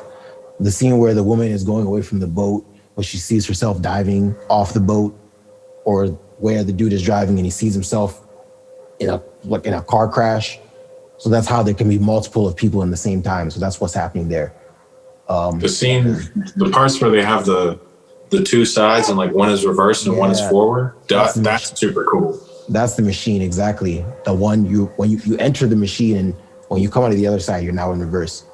the scene where the woman is going away from the boat, where she sees herself diving off the boat, or where the dude is driving and he sees himself in a car crash. So that's how there can be multiple of people in the same time. So that's what's happening there. The scene, the parts where they have the two sides and like one is reversed and one is forward. That's super cool. That's the machine, exactly. The one when you enter the machine and when you come out of the other side, you're now in reverse.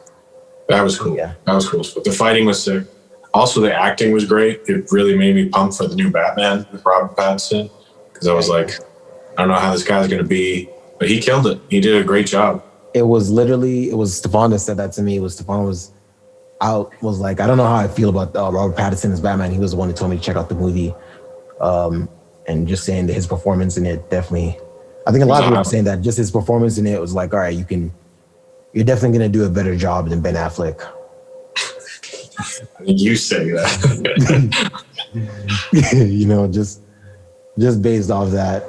That was cool. Yeah. That was cool. The fighting was sick. Also, the acting was great. It really made me pumped for the new Batman with Robert Pattinson because I was like, I don't know how this guy's going to be, but he killed it. He did a great job. It was Stefan that said that to me. It was Stefan was like, I don't know how I feel about Robert Pattinson as Batman. He was the one that told me to check out the movie, and just saying that his performance in it definitely. I think a lot of people are saying that just his performance in it was like, all right, you're definitely gonna do a better job than Ben Affleck. I think you say that. Just based off that.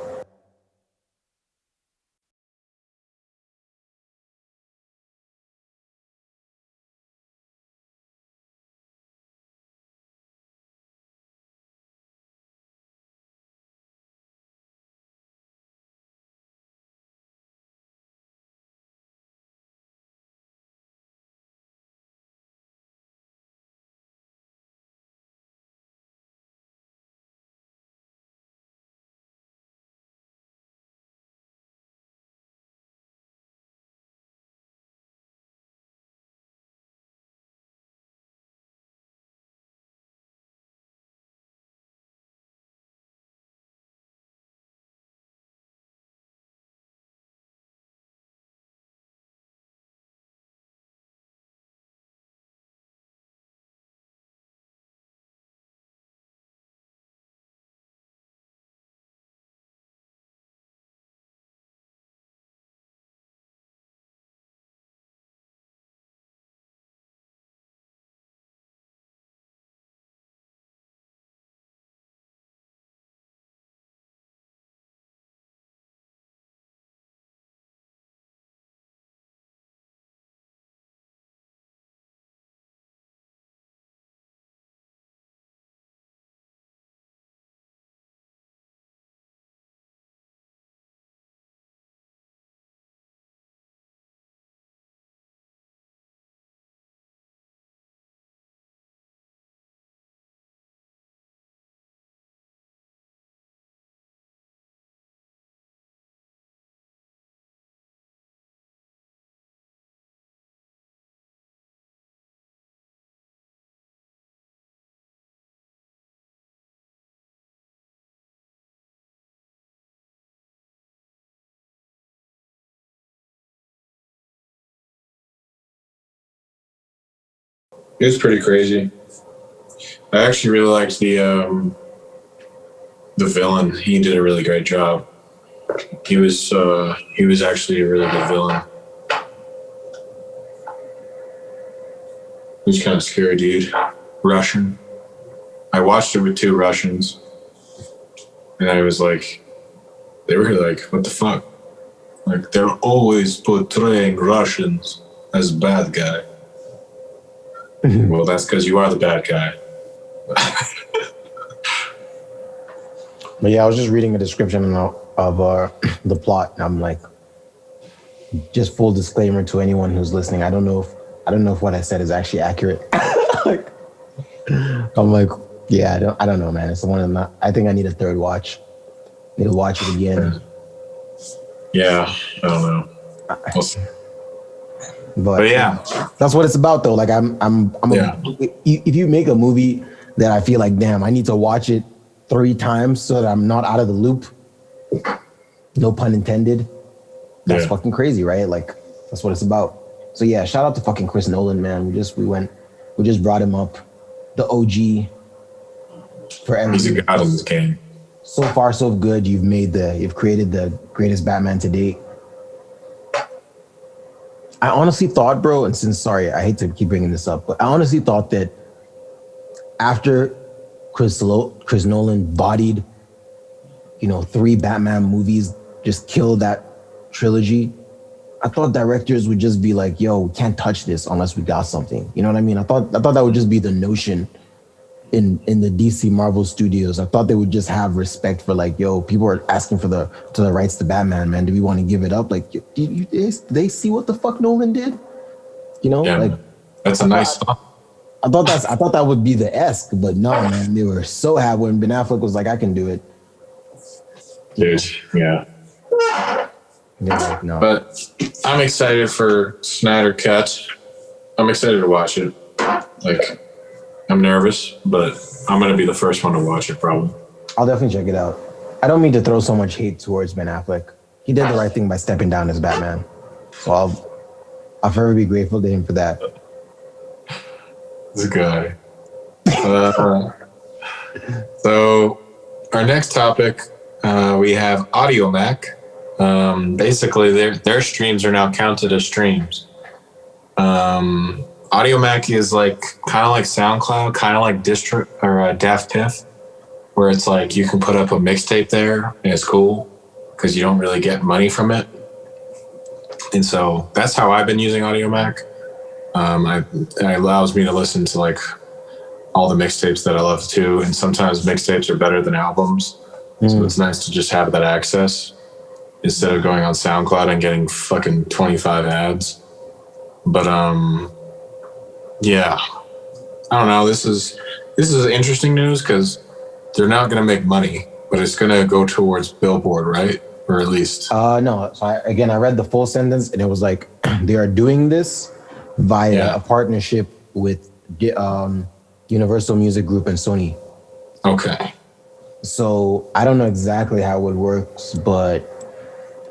It was pretty crazy. I actually really liked the villain. He did a really great job. He was actually a really good villain. He's kind of scary dude. Russian. I watched it with 2 Russians, and I was like, they were like, what the fuck? Like, they're always portraying Russians as bad guy. Well, that's because you are the bad guy. But yeah, I was just reading a description of the plot, and I'm like, just full disclaimer to anyone who's listening. I don't know if what I said is actually accurate. Like, I'm like, yeah, I don't know, man. It's the one I think I need a third watch. Need to watch it again. Yeah, I don't know. We'll see. But yeah, that's what it's about, though. Like, if you make a movie that I feel like, damn, I need to watch it 3 times so that I'm not out of the loop. No pun intended. That's fucking crazy, right? Like, that's what it's about. So yeah, shout out to fucking Chris Nolan, man. We just brought him up, the OG for everything. He's a god in this game. So far, so good. You've created the greatest Batman to date. I honestly thought, bro, and sorry, I hate to keep bringing this up, but I honestly thought that after Chris Nolan bodied, 3 Batman movies, just killed that trilogy, I thought directors would just be like, yo, we can't touch this unless we got something. You know what I mean? I thought that would just be the notion in the DC Marvel studios. I thought they would just have respect for, like, yo, people are asking for the rights to Batman, man. Do we want to give it up? Like, they see what the fuck Nolan did? Like, that's a nice song. I thought that would be the esque, but no, man. They were so happy when Ben Affleck was like, I can do it. Dude, yeah. Like, no. But I'm excited for Snyder Cut. I'm excited to watch it. Like, I'm nervous, but I'm going to be the first one to watch it, probably. I'll definitely check it out. I don't mean to throw so much hate towards Ben Affleck. He did the right thing by stepping down as Batman. So I'll forever be grateful to him for that. This guy. So our next topic, we have AudioMac. Basically, their streams are now counted as streams. AudioMac is like kind of like SoundCloud, kind of like Daft Piff, where it's like you can put up a mixtape there and it's cool because you don't really get money from it. And so that's how I've been using AudioMac. It allows me to listen to like all the mixtapes that I love too, and sometimes mixtapes are better than albums. So it's nice to just have that access instead of going on SoundCloud and getting fucking 25 ads. But yeah, I don't know. This is interesting news because they're not going to make money, but it's going to go towards Billboard, right? Or at least no. So I read the full sentence, and it was like they are doing this via a partnership with Universal Music Group and Sony. Okay. So I don't know exactly how it works, but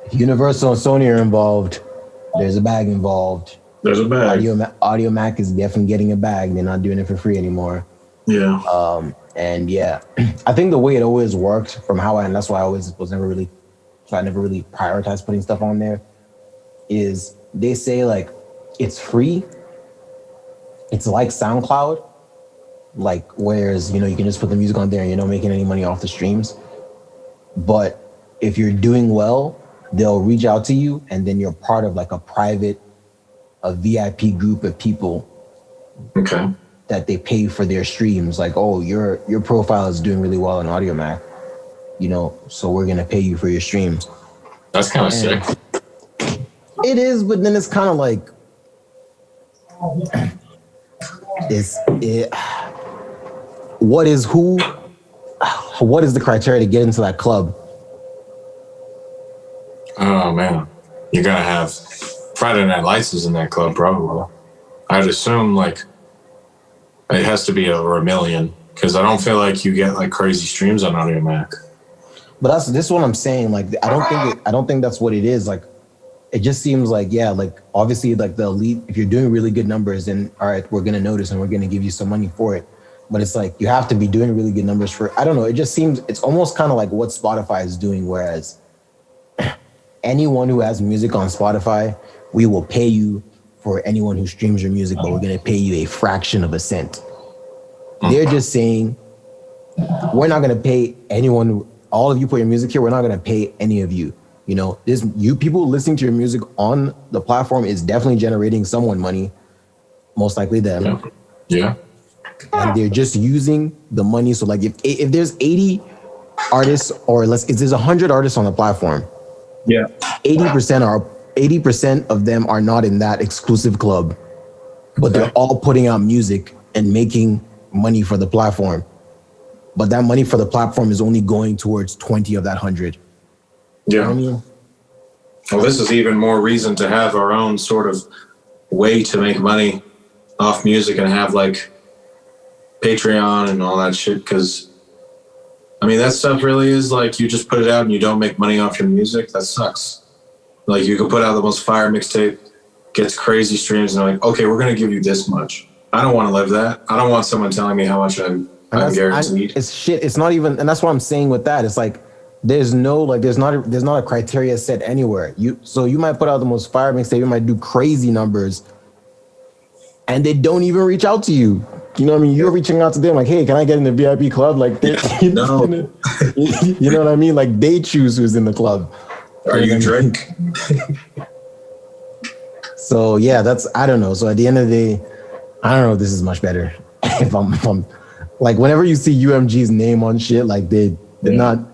if Universal and Sony are involved, there's a bag involved. There's a bag. AudioMac is definitely getting a bag. They're not doing it for free anymore. Yeah. And yeah, I think the way it always worked from how and that's why I never really prioritized putting stuff on there, is they say like it's free. It's like SoundCloud, like whereas, you can just put the music on there and you're not making any money off the streams. But if you're doing well, they'll reach out to you and then you're part of like a VIP group of people. Okay. That they pay for their streams. Like, oh, your profile is doing really well on AudioMac, so we're gonna pay you for your streams. That's kind of sick. It is, but then it's kind of like, what is the criteria to get into that club? Oh man, you gotta have Friday Night Lights is in that club probably. I'd assume like it has to be over 1 million because I don't feel like you get like crazy streams on AudioMac. But this is what I'm saying. Like, I don't think that's what it is. Like, it just seems like, yeah, like obviously like the elite, if you're doing really good numbers, then all right, we're gonna notice and we're gonna give you some money for it. But it's like you have to be doing really good numbers for, I don't know, it just seems it's almost kind of like what Spotify is doing, whereas anyone who has music on Spotify, we will pay you for anyone who streams your music, but we're gonna pay you a fraction of a cent. They're just saying we're not gonna pay anyone, all of you put your music here, we're not gonna pay any of you. You know, this you people listening to your music on the platform is definitely generating someone money, most likely them. Yeah. And they're just using the money. So like if there's 80 artists, or if there's 100 artists on the platform, Yeah. 80% of them are not in that exclusive club, but they're all putting out music and making money for the platform. But that money for the platform is only going towards 20 of that 100. Yeah. You know what I mean? Well, this is even more reason to have our own sort of way to make money off music and have like Patreon and all that shit. Because, I mean, that stuff really is like you just put it out and you don't make money off your music. That sucks. Like you could put out the most fire mixtape, gets crazy streams, and they're like, okay, we're going to give you this much. I don't want to live that. I don't want someone telling me how much I'm guaranteed. It's shit. It's not even, and that's what I'm saying with that. It's like, there's not a criteria set anywhere. So you might put out the most fire mixtape, you might do crazy numbers, and they don't even reach out to you. You know what I mean? You're reaching out to them like, hey, can I get in the VIP club? Like, No. You know what I mean? Like they choose who's in the club. Are you Drake? So yeah, I don't know. So at the end of the day, I don't know if this is much better. if I'm like, whenever you see UMG's name on shit, like they're not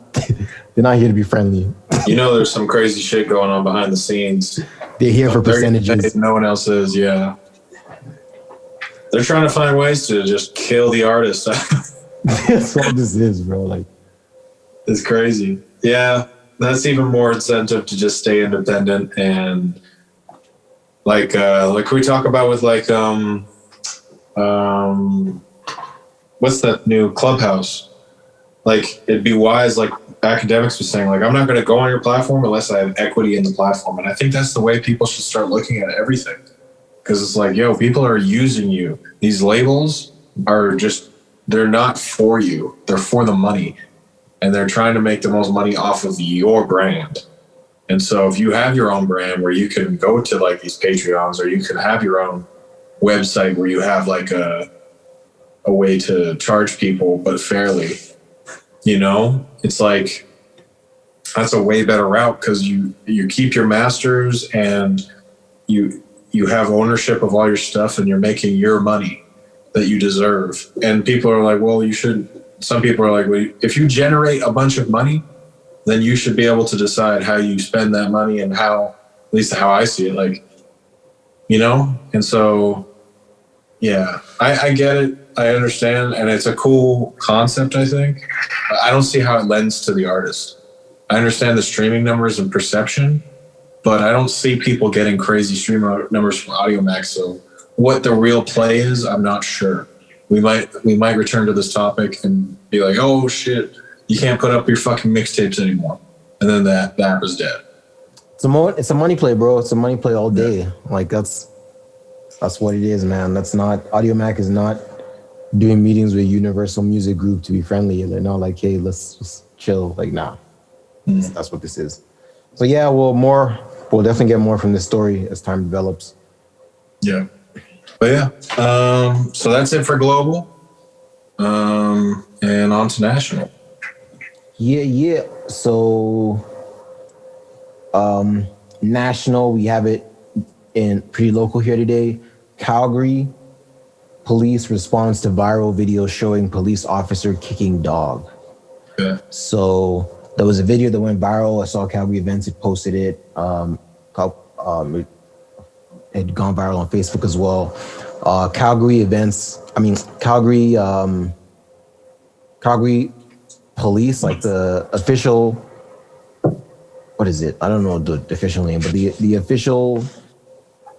here to be friendly. You know, there's some crazy shit going on behind the scenes. They're here for percentages. No one else is. Yeah. They're trying to find ways to just kill the artist. That's what this is, bro. Like, it's crazy. Yeah, that's even more incentive to just stay independent and like we talk about with like what's that new Clubhouse? Like it'd be wise, like academics was saying, like I'm not going to go on your platform unless I have equity in the platform, and I think that's the way people should start looking at everything. Because it's like, yo, people are using you. These labels are just, they're not for you. They're for the money. And they're trying to make the most money off of your brand. And so if you have your own brand where you can go to like these Patreons, or you can have your own website where you have like a way to charge people, but fairly, you know, it's like, that's a way better route because you keep your masters and you have ownership of all your stuff and you're making your money that you deserve. And people are like, well, some people are like, well, if you generate a bunch of money, then you should be able to decide how you spend that money and how, at least how I see it, like, you know? And so, yeah, I get it. I understand. And it's a cool concept, I think. I don't see how it lends to the artist. I understand the streaming numbers and perception, but I don't see people getting crazy stream numbers from AudioMax. So what the real play is, I'm not sure. We might return to this topic and be like, oh shit, you can't put up your fucking mixtapes anymore. And then the app is dead. It's a money play, bro. It's a money play all day. Yeah. Like that's what it is, man. That's not, AudioMac is not doing meetings with Universal Music Group to be friendly. They're not like, hey, let's just chill. Like, nah. That's what this is. So yeah, we'll definitely get more from this story as time develops. Yeah. But yeah, so that's it for global. And on to national. Yeah. So national, we have it in pretty local here today. Calgary police responds to viral video showing police officer kicking dog. Yeah. So there was a video that went viral. I saw Calgary Events had posted it. It had gone viral on Facebook as well. Calgary police, like the official, what is it? I don't know the official name, but the official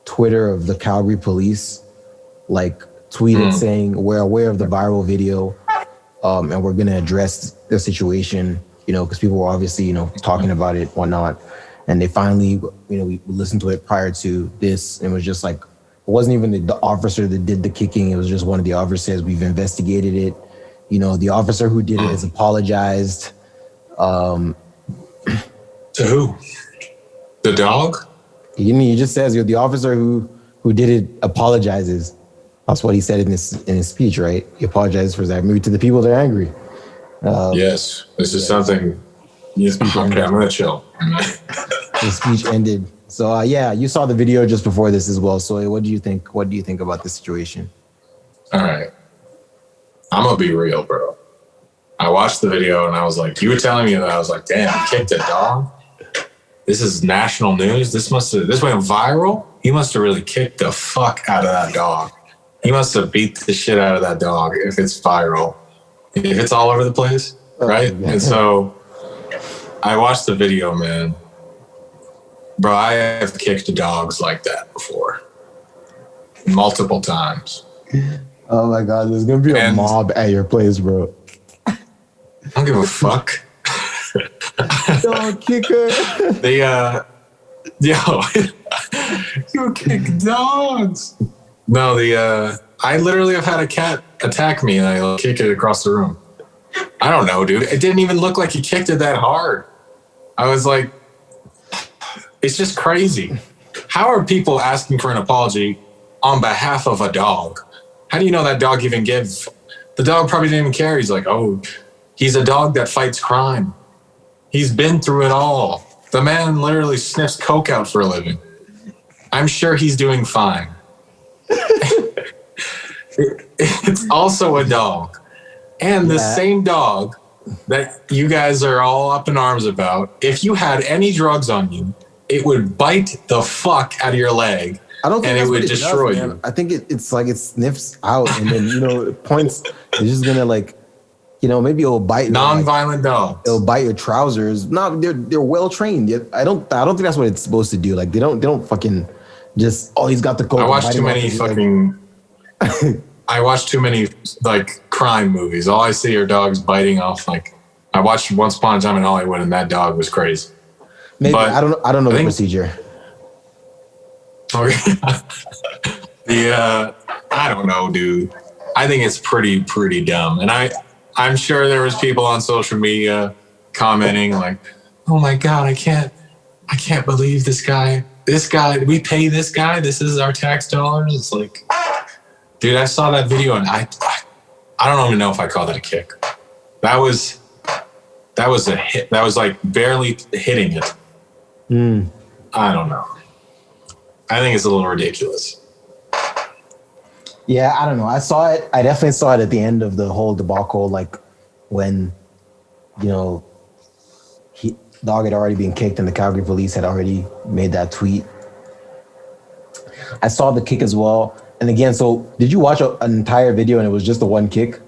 Twitter of the Calgary police, like tweeted saying, we're aware of the viral video, and we're gonna address the situation, you know, because people were obviously, you know, talking about it, whatnot. And they finally, we listened to it prior to this, and it was just like, it wasn't even the officer that did the kicking. It was just one of the officers. We've investigated it. The officer who did it has apologized. To who? The dog? He just says the officer who did it apologizes. That's what he said in his speech, right? He apologizes for that. Maybe to the people that are angry. Yes, this is something. Yes, okay, I'm gonna chill. The speech ended. So you saw the video just before this as well. So what do you think? What do you think about the situation? All right, I'm gonna be real, bro. I watched the video and I was like, you were telling me that, I was like, damn, he kicked a dog. This is national news. This went viral. He must have really kicked the fuck out of that dog. He must have beat the shit out of that dog if it's viral. If it's all over the place, right? And so I watched the video, man. Bro, I have kicked dogs like that before. Multiple times. Oh my God, there's going to be a mob at your place, bro. I don't give a fuck. Dog kicker. You kick dogs. No, I literally have had a cat attack me and I kick it across the room. I don't know, dude. It didn't even look like he kicked it that hard. I was like, it's just crazy. How are people asking for an apology on behalf of a dog? How do you know that dog even gives? The dog probably didn't even care. He's like, oh, he's a dog that fights crime. He's been through it all. The man literally sniffs coke out for a living. I'm sure he's doing fine. It's also a dog. And the same dog that you guys are all up in arms about, if you had any drugs on you, it would bite the fuck out of your leg. I don't think and it would destroy you. I think it's like it sniffs out and then, it points. It's just going to maybe it'll bite. Non-violent dogs. It'll bite your trousers. No, they're well trained. I don't think that's what it's supposed to do. Like they don't fucking just, he's got the coke. I watch too many fucking... I watch too many crime movies. All I see are dogs biting off. I watched Once Upon a Time in Hollywood, and that dog was crazy. Maybe but I don't know the procedure. Okay. I don't know, dude. I think it's pretty dumb, and I'm sure there was people on social media commenting like, "Oh my God, I can't believe this guy. This guy, we pay this guy. This is our tax dollars." It's like. Dude, I saw that video and I don't even know if I call that a kick. That was a hit. That was barely hitting it. I don't know. I think it's a little ridiculous. Yeah, I don't know. I saw it. I definitely saw it at the end of the whole debacle, when, dog had already been kicked and the Calgary police had already made that tweet. I saw the kick as well. And again, so did you watch an entire video and it was just the one kick?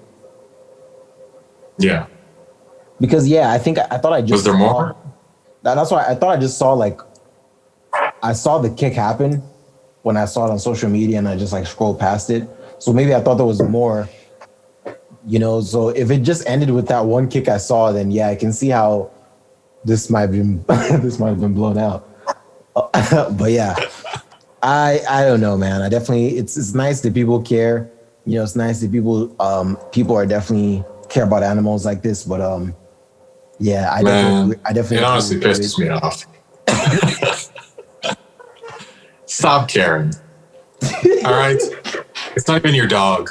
Yeah. Because I thought I just was there more? That's why I thought I just saw I saw the kick happen when I saw it on social media and I just scrolled past it. So maybe I thought there was more. So if it just ended with that one kick I saw, then I can see how this might have been blown out. But yeah. I don't know, man. I definitely it's nice that people care. It's nice that people are definitely care about animals like this. But I definitely it honestly pisses me off. Stop caring. All right, it's not even your dog.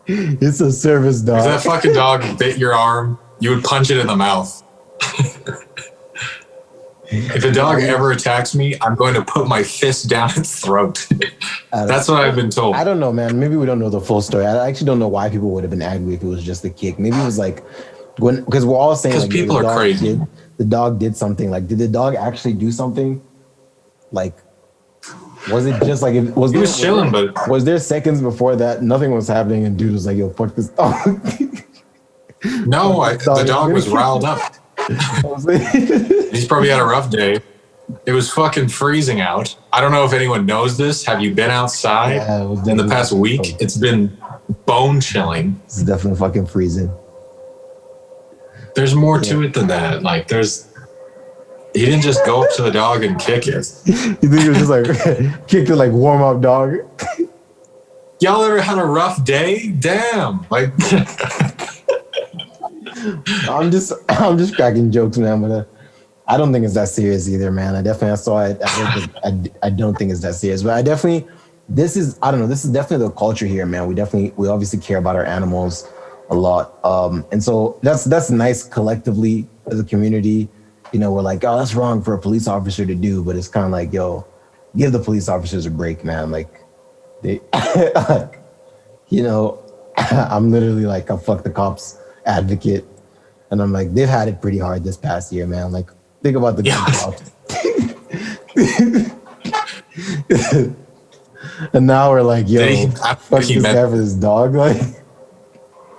It's a service dog. If that fucking dog bit your arm, you would punch it in the mouth. If a dog ever attacks me, I'm going to put my fist down its throat. That's what I've been told. I don't know, man. Maybe we don't know the full story. I actually don't know why people would have been angry if it was just a kick. Maybe it was because we're all saying because people are crazy. The dog did something. Did the dog actually do something? Was it just he was chilling, but was there seconds before that nothing was happening and dude was like, "Yo, fuck this dog"? No, the dog was riled up. He's probably had a rough day. It was fucking freezing out. I don't know if anyone knows this. Have you been outside in the past week? It's been bone chilling. It's definitely fucking freezing. There's more to it than that. He didn't just go up to the dog and kick it. You think he was just like kicked it like warm up dog? Y'all ever had a rough day? Damn. Like I'm just cracking jokes, man. But I don't think it's that serious either, man. I saw it. I don't think it's that serious, but this is definitely the culture here, man. We obviously care about our animals a lot, and so that's nice collectively as a community. You know, we're like, oh, that's wrong for a police officer to do, but it's kind of like, yo, give the police officers a break, man. Like, they, you know, I'm literally like a fuck the cops advocate, and I'm like, they've had it pretty hard this past year, man. Like, think about the cops. And now we're like, yo, fuck this guy for this dog, like.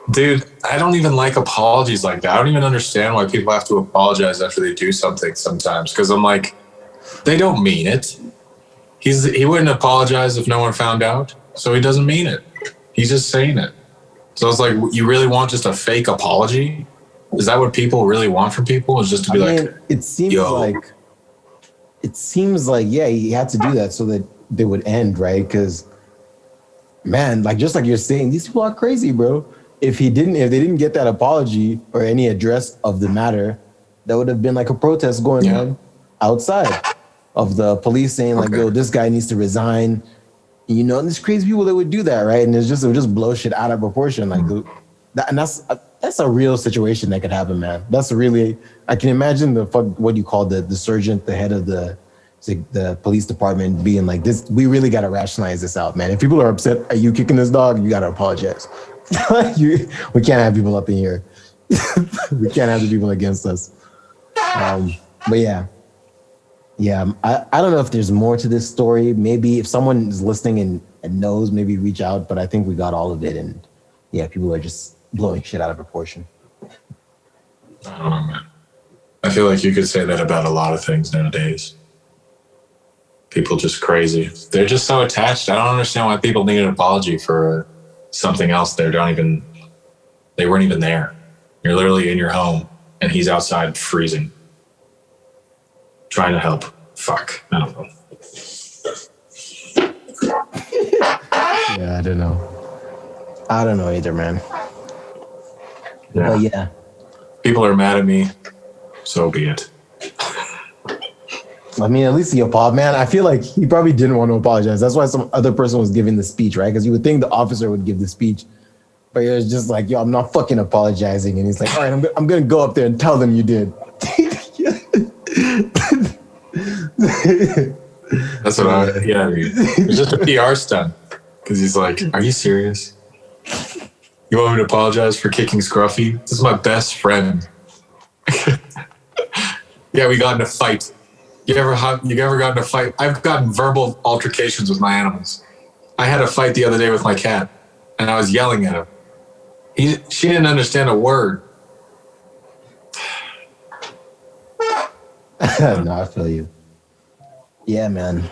Dude, I don't even like apologies like that. I don't even understand why people have to apologize after they do something sometimes. Because I'm like, they don't mean it. He wouldn't apologize if no one found out. So he doesn't mean it. He's just saying it. So it's like, you really want just a fake apology? Is that what people really want from people? Is just to be it seems like, yeah, he had to do that so that they would end, right? Because, man, like, just like you're saying, these people are crazy, bro. If they didn't get that apology or any address of the matter, that would have been like a protest going on outside of the police saying like, yo, this guy needs to resign. You know, and there's crazy people that would do that, right? And it would just blow shit out of proportion. Like, that's a real situation that could happen, man. That's really, I can imagine what you call the sergeant, the head of the police department being like, this, we really got to rationalize this out, man. If people are upset at you kicking this dog, you got to apologize. We can't have people up in here. We can't have the people against us. But yeah. I don't know if there's more to this story. Maybe if someone is listening and knows, maybe reach out. But I think we got all of it. And yeah, people are just blowing shit out of proportion. I don't know, man. I feel like you could say that about a lot of things nowadays. People just crazy. They're just so attached. I don't understand why people need an apology for something else they weren't even there. You're literally in your home and he's outside freezing, trying to help. Fuck, I don't know. Yeah, I don't know either, man. Yeah. But yeah, people are mad at me, so be it. I mean, at least he apologized, man. I feel like he probably didn't want to apologize. That's why some other person was giving the speech, right? Because you would think the officer would give the speech, but he was just like, yo, I'm not fucking apologizing. And he's like, all right, I'm going to go up there and tell them you did. That's what it's just a PR stunt. Because he's like, are you serious? You want me to apologize for kicking Scruffy? This is my best friend. Yeah, we got in a fight. You ever gotten in a fight? I've gotten verbal altercations with my animals. I had a fight the other day with my cat, and I was yelling at him. She didn't understand a word. No, I feel you. Yeah, man.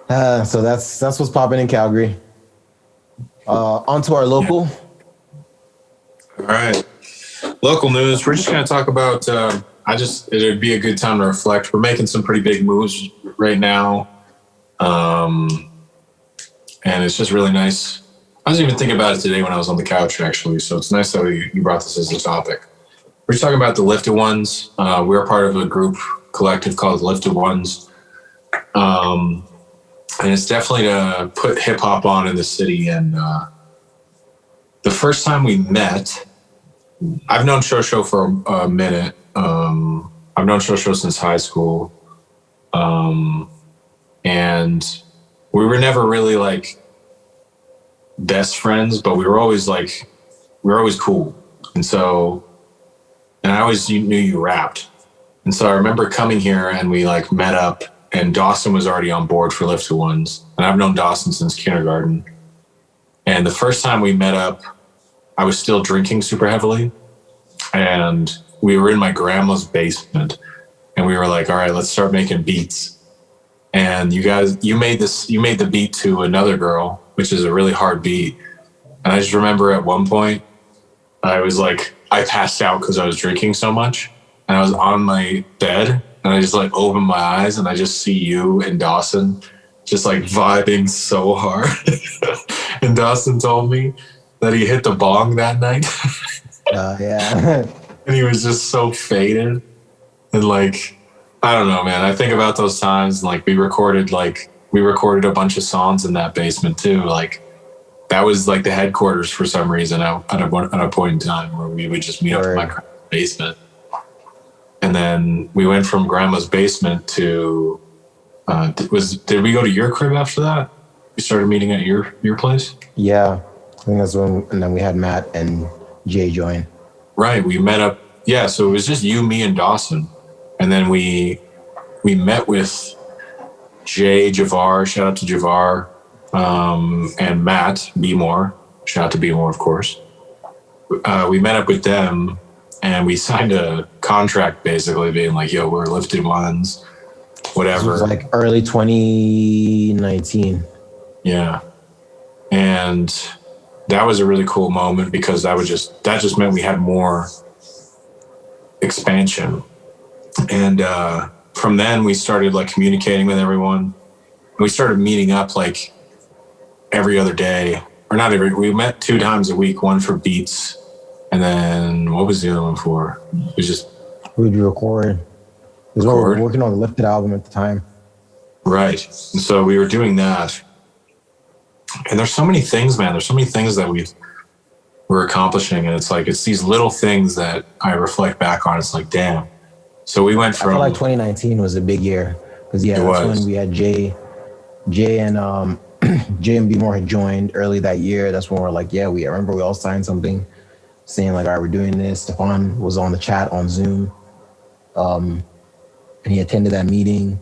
So that's what's popping in Calgary. On to our local. All right. Local news. We're just going to talk about... it'd be a good time to reflect. We're making some pretty big moves right now. And it's just really nice. I was even thinking about it today when I was on the couch, actually. So it's nice that you brought this as a topic. We're talking about the Lifted Ones. We're part of a group collective called Lifted Ones. And it's definitely to put hip hop on in the city. And the first time we met, I've known Shosho for a minute. I've known Shosho since high school. And we were never really like best friends, but we were always cool. And I always knew you rapped. And so I remember coming here and we like met up, and Dawson was already on board for Lifted Ones. And I've known Dawson since kindergarten. And the first time we met up, I was still drinking super heavily. And we were in my grandma's basement, and we were like, all right, let's start making beats. And you made the beat to Another Girl, which is a really hard beat. And I just remember at one point, I was like, I passed out because I was drinking so much. and I was on my bed, and I just like opened my eyes, and I just see you and Dawson just like vibing so hard. And Dawson told me that he hit the bong that night. Yeah. And he was just so faded. And like, I don't know, man. I think about those times, like we recorded a bunch of songs in that basement too. Like that was like the headquarters for some reason at a point in time where we would just meet up in my basement. And then we went from grandma's basement to did we go to your crib after that? We started meeting at your place? Yeah. I think that's when, and then we had Matt and Jay join. Right. We met up. Yeah. So it was just you, me, and Dawson. And then we met with Jay, Javar, shout out to Javar, and Matt B-More, shout out to B-More, of course. We met up with them and we signed a contract basically being like, yo, we're lifted ones, whatever. It was like early 2019. Yeah. And that was a really cool moment because that just meant we had more expansion. And from then we started like communicating with everyone. We started meeting up like every other day, or not every. We met 2 times a week, one for beats, and then what was the other one for? It was just we'd record. Because we were working on the Lifted album at the time. Right. And so we were doing that. And there's so many things, man. There's so many things that we're accomplishing, and it's like it's these little things that I reflect back on. It's like, damn. So we went from. I feel like 2019 was a big year because that's when we had Jay and Jay and B More had joined early that year. That's when we're like, yeah, I remember we all signed something saying like, all right, we're doing this. Stefan was on the chat on Zoom, and he attended that meeting.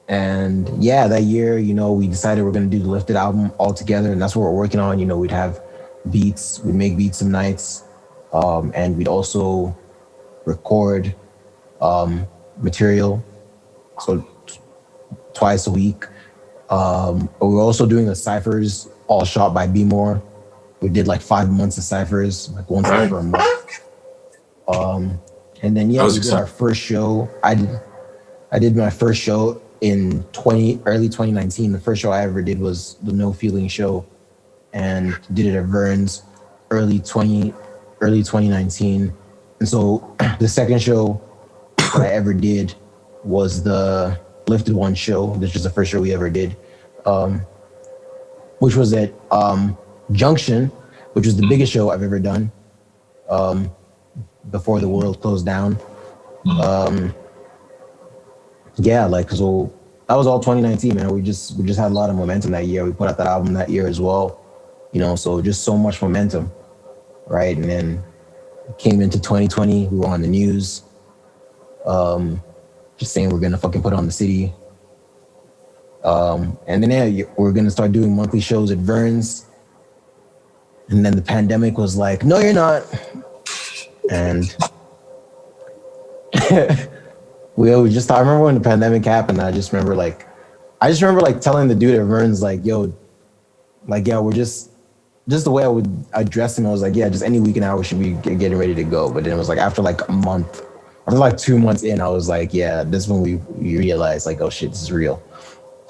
And yeah, that year, we decided we're going to do the Lifted album all together, and that's what we're working on. We'd have beats, we'd make beats some nights, and we'd also record material, so twice a week. But we were also doing the ciphers, all shot by B More. We did like 5 months of ciphers, like one cipher a month. And then we did our first show. I did my first show in early 2019. The first show I ever did was the No Feeling show, and did it at Vern's early 2019. And so the second show that I ever did was the Lifted One show, which was the first show we ever did, which was at Junction, which was the biggest show I've ever done before the world closed down. So that was all 2019, man. We just had a lot of momentum that year. We put out that album that year as well, so just so much momentum, right? And then came into 2020, we were on the news, just saying we're gonna fucking put on the city. And then we're gonna start doing monthly shows at Vern's. And then the pandemic was like, no, you're not. And I remember when the pandemic happened, I just remember telling the dude at Vern's, like, yo, we're just the way I would address him. I was like, yeah, just any weekend hour should be getting ready to go. But then it was like after like a month, after like 2 months in, I was like, yeah, this is when we realized like, oh shit, this is real.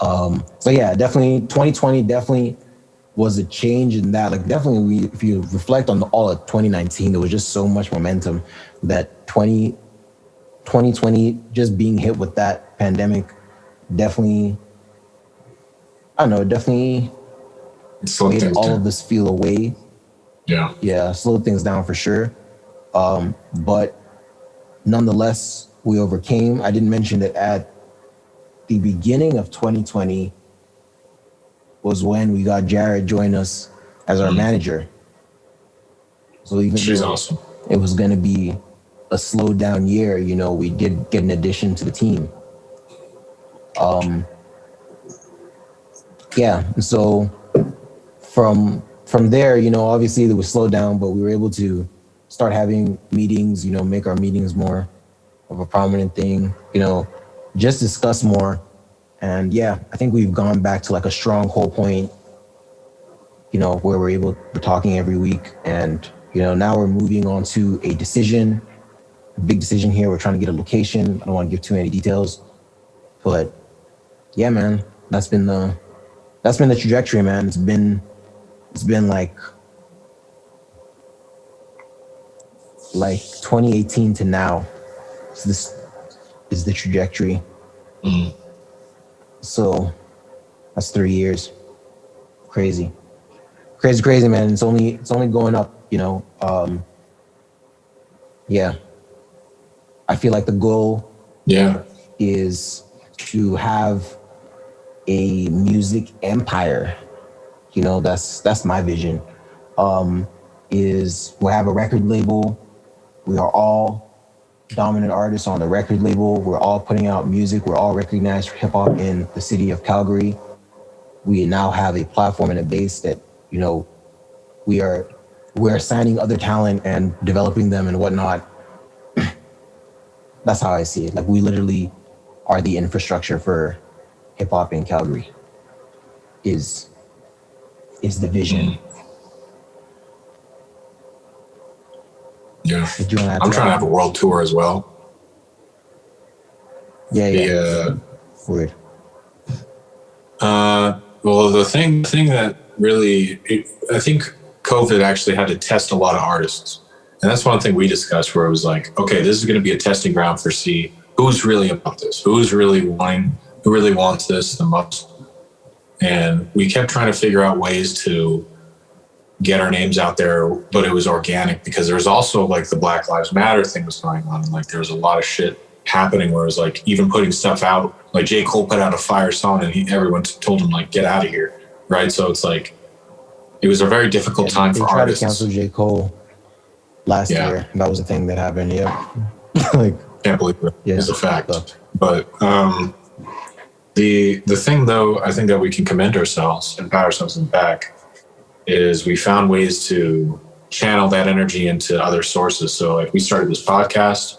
So yeah, definitely 2020 definitely was a change in that. Like definitely if you reflect on all of 2019, there was just so much momentum that 2020 just being hit with that pandemic definitely made all of this feel away. Yeah, slowed things down for sure. But nonetheless, we overcame. I didn't mention that at the beginning of 2020 was when we got Jared join us as our manager. So even though awesome. It was going to be a slowed down year, we did get an addition to the team. And so from there, obviously it was slowed down, but we were able to start having meetings, make our meetings more of a prominent thing, just discuss more. And I think we've gone back to like a strong whole point, where we're talking every week, and now we're moving on to a decision, big decision here. We're trying to get a location. I don't want to give too many details, but yeah, man, that's been the trajectory, man. It's been like 2018 to now. So this is the trajectory. So that's 3 years. Crazy, man. It's only going up, you know. Yeah, I feel like the goal is to have a music empire. You know, that's my vision. Is we'll have a record label. We are all dominant artists on the record label. We're all putting out music. We're all recognized for hip hop in the city of Calgary. We now have a platform and a base that, you know, we're signing other talent and developing them and whatnot. That's how I see it. Like, we literally are the infrastructure for hip hop in Calgary. Is the vision. Yeah, I'm trying to have a world tour as well. Yeah. Weird. Well, the thing that really, I think COVID actually had to test a lot of artists. And that's one thing we discussed, where it was like, okay, this is going to be a testing ground for see who's really about this, who really wants this the most. And we kept trying to figure out ways to get our names out there, but it was organic, because there was also like the Black Lives Matter thing was going on. And like, there was a lot of shit happening where it was like, even putting stuff out, like J. Cole put out a fire song and everyone told him like, get out of here. Right. So it's like, it was a very difficult time for artists. They tried to cancel J. Cole last year. That was the thing that happened. Yeah. Like, can't believe it. It's a fact. But the thing though, I think that we can commend ourselves and pat ourselves in the back is we found ways to channel that energy into other sources. So like, we started this podcast,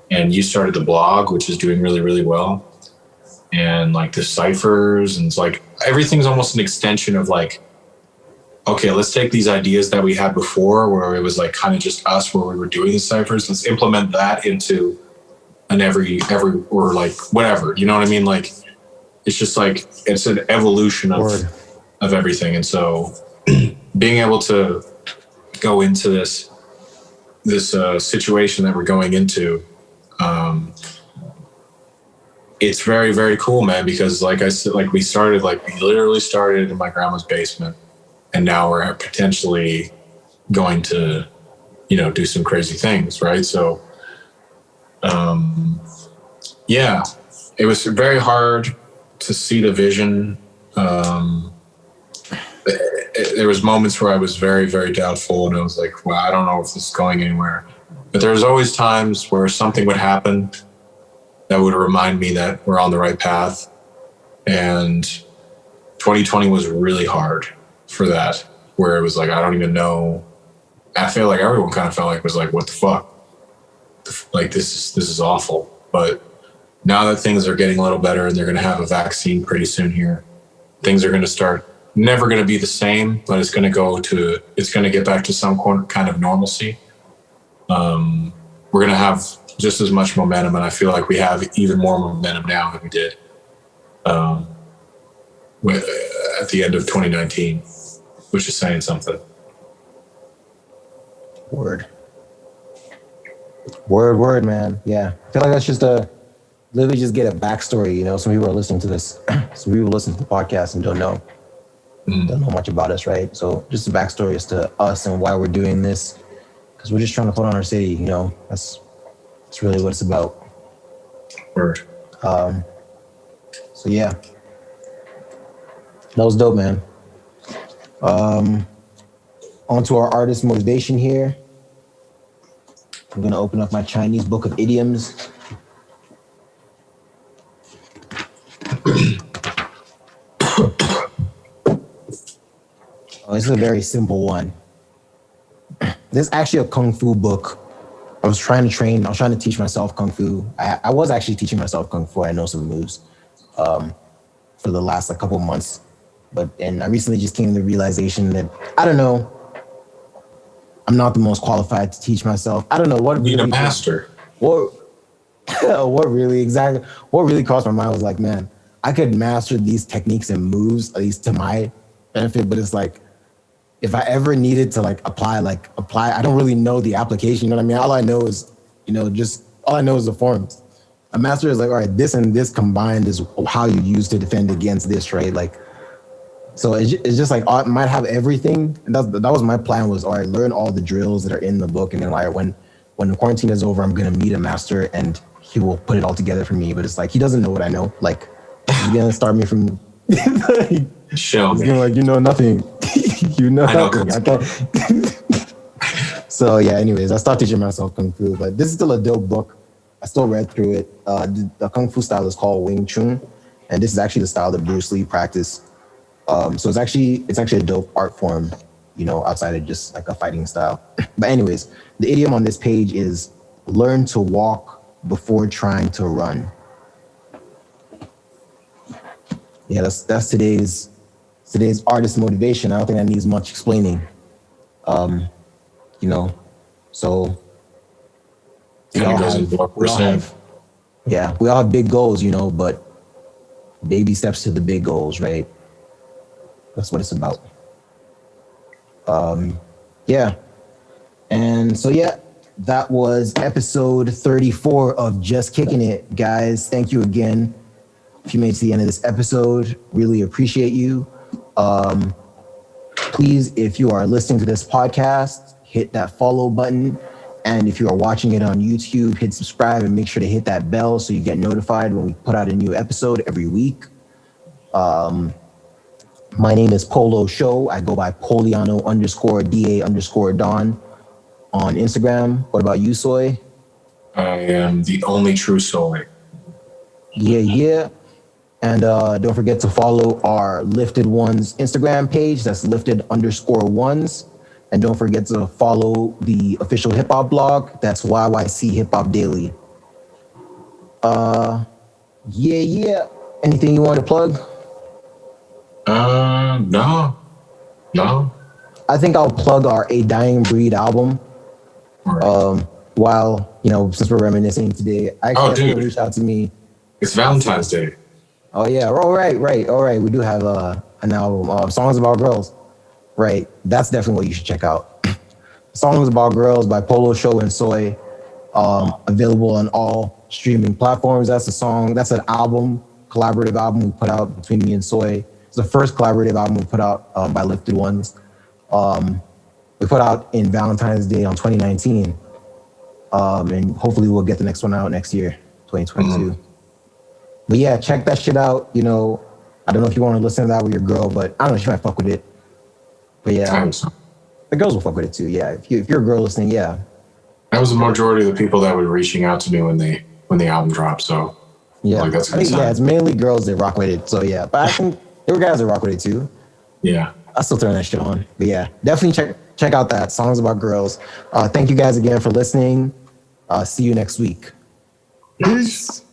and you started the blog, which is doing really, really well. And like the ciphers, and it's like, everything's almost an extension of like, okay, let's take these ideas that we had before, where it was like kind of just us, where we were doing the ciphers. Let's implement that into an every or like whatever, you know what I mean? Like, it's just like, it's an evolution of everything. And so being able to go into this situation that we're going into, it's very, very cool, man, because like I said, like we literally started in my grandma's basement, and now we're potentially going to, you know, do some crazy things. Right. So, yeah, it was very hard to see the vision. There was moments where I was very, very doubtful, and I was like, well, I don't know if this is going anywhere. But there was always times where something would happen that would remind me that we're on the right path. And 2020 was really hard for that, where it was like, I don't even know. I feel like everyone kind of felt like, was like, what the fuck? Like, this is awful. But now that things are getting a little better, and they're going to have a vaccine pretty soon here, things are going to start, never going to be the same, but it's going to get back to some kind of normalcy. We're going to have just as much momentum, and I feel like we have even more momentum now than we did at the end of 2019, which is saying something. Word, man. Yeah, I feel like that's just literally just get a backstory. You know, some people are listening to this. Some people listen to the podcast and don't know much about us, right? So just a backstory as to us and why we're doing this, because we're just trying to put on our city. You know, that's really what it's about. Word. So yeah, that was dope, man. On to our artist motivation here. I'm gonna open up my Chinese book of idioms. This is a very simple one. This is actually a Kung Fu book. I was trying to teach myself Kung Fu. I was actually teaching myself Kung Fu. I know some moves for the last couple of months. And I recently just came to the realization that, I don't know, I'm not the most qualified to teach myself. I don't know what. You need a master. what what really crossed my mind was like, man, I could master these techniques and moves, at least to my benefit, but it's like if I ever needed to apply, I don't really know the application, you know what I mean? All I know is, just all I know is the forms. A master is like, all right, this and this combined is how you use to defend against this, right? Like, so it's just like I might have everything. And that was my plan was, all right, learn all the drills that are in the book. And then like when the quarantine is over, I'm going to meet a master and he will put it all together for me. But it's like, he doesn't know what I know. Like, he's going to start me from, show he's me. gonna like, you know nothing. You know I know nothing. Okay. So yeah, anyways, I started teaching myself Kung Fu, but this is still a dope book. I still read through it. The Kung Fu style is called Wing Chun. And this is actually the style that Bruce Lee practiced. So it's actually a dope art form, outside of just like a fighting style. But anyways, the idiom on this page is learn to walk before trying to run. Yeah, that's today's artist motivation. I don't think that needs much explaining. So we all have big goals, but baby steps to the big goals, right? That's what it's about. Yeah. And so, yeah, that was episode 34 of Just Kicking It. Guys, thank you again. If you made it to the end of this episode, really appreciate you. Please, if you are listening to this podcast, hit that follow button. And if you are watching it on YouTube, hit subscribe and make sure to hit that bell so you get notified when we put out a new episode every week. My name is Polo Show. I go by Poliano_DA_Don on Instagram. What about you, Soy? I am the only true Soy. Yeah. And don't forget to follow our Lifted Ones Instagram page. That's lifted_ones. And don't forget to follow the official hip hop blog. That's YYC Hip Hop Daily. Yeah. Anything you want to plug? No. I think I'll plug our A Dying Breed album. Right. While, since we're reminiscing today, I actually reached out to me. It's Valentine's Day. Oh, yeah. All right. We do have an album, Songs About Girls. Right. That's definitely what you should check out. Songs About Girls by Polo Show and Soy. Available on all streaming platforms. That's an album, collaborative album we put out between me and Soy. It's the first collaborative album we put out by Lifted Ones. We put out in Valentine's Day on 2019. And hopefully we'll get the next one out next year, 2022. Mm-hmm. But yeah, check that shit out. I don't know if you want to listen to that with your girl, but I don't know, she might fuck with it. But yeah, the girls will fuck with it too. Yeah, if you're a girl listening, yeah. That was the majority of the people that were reaching out to me when the album dropped. So yeah, that's it's mainly girls that rock with it. So yeah, but I think there were guys that rock with it too. Yeah, I still turn that shit on. But yeah, definitely check out that Songs About Girls. Thank you guys again for listening. See you next week. Peace.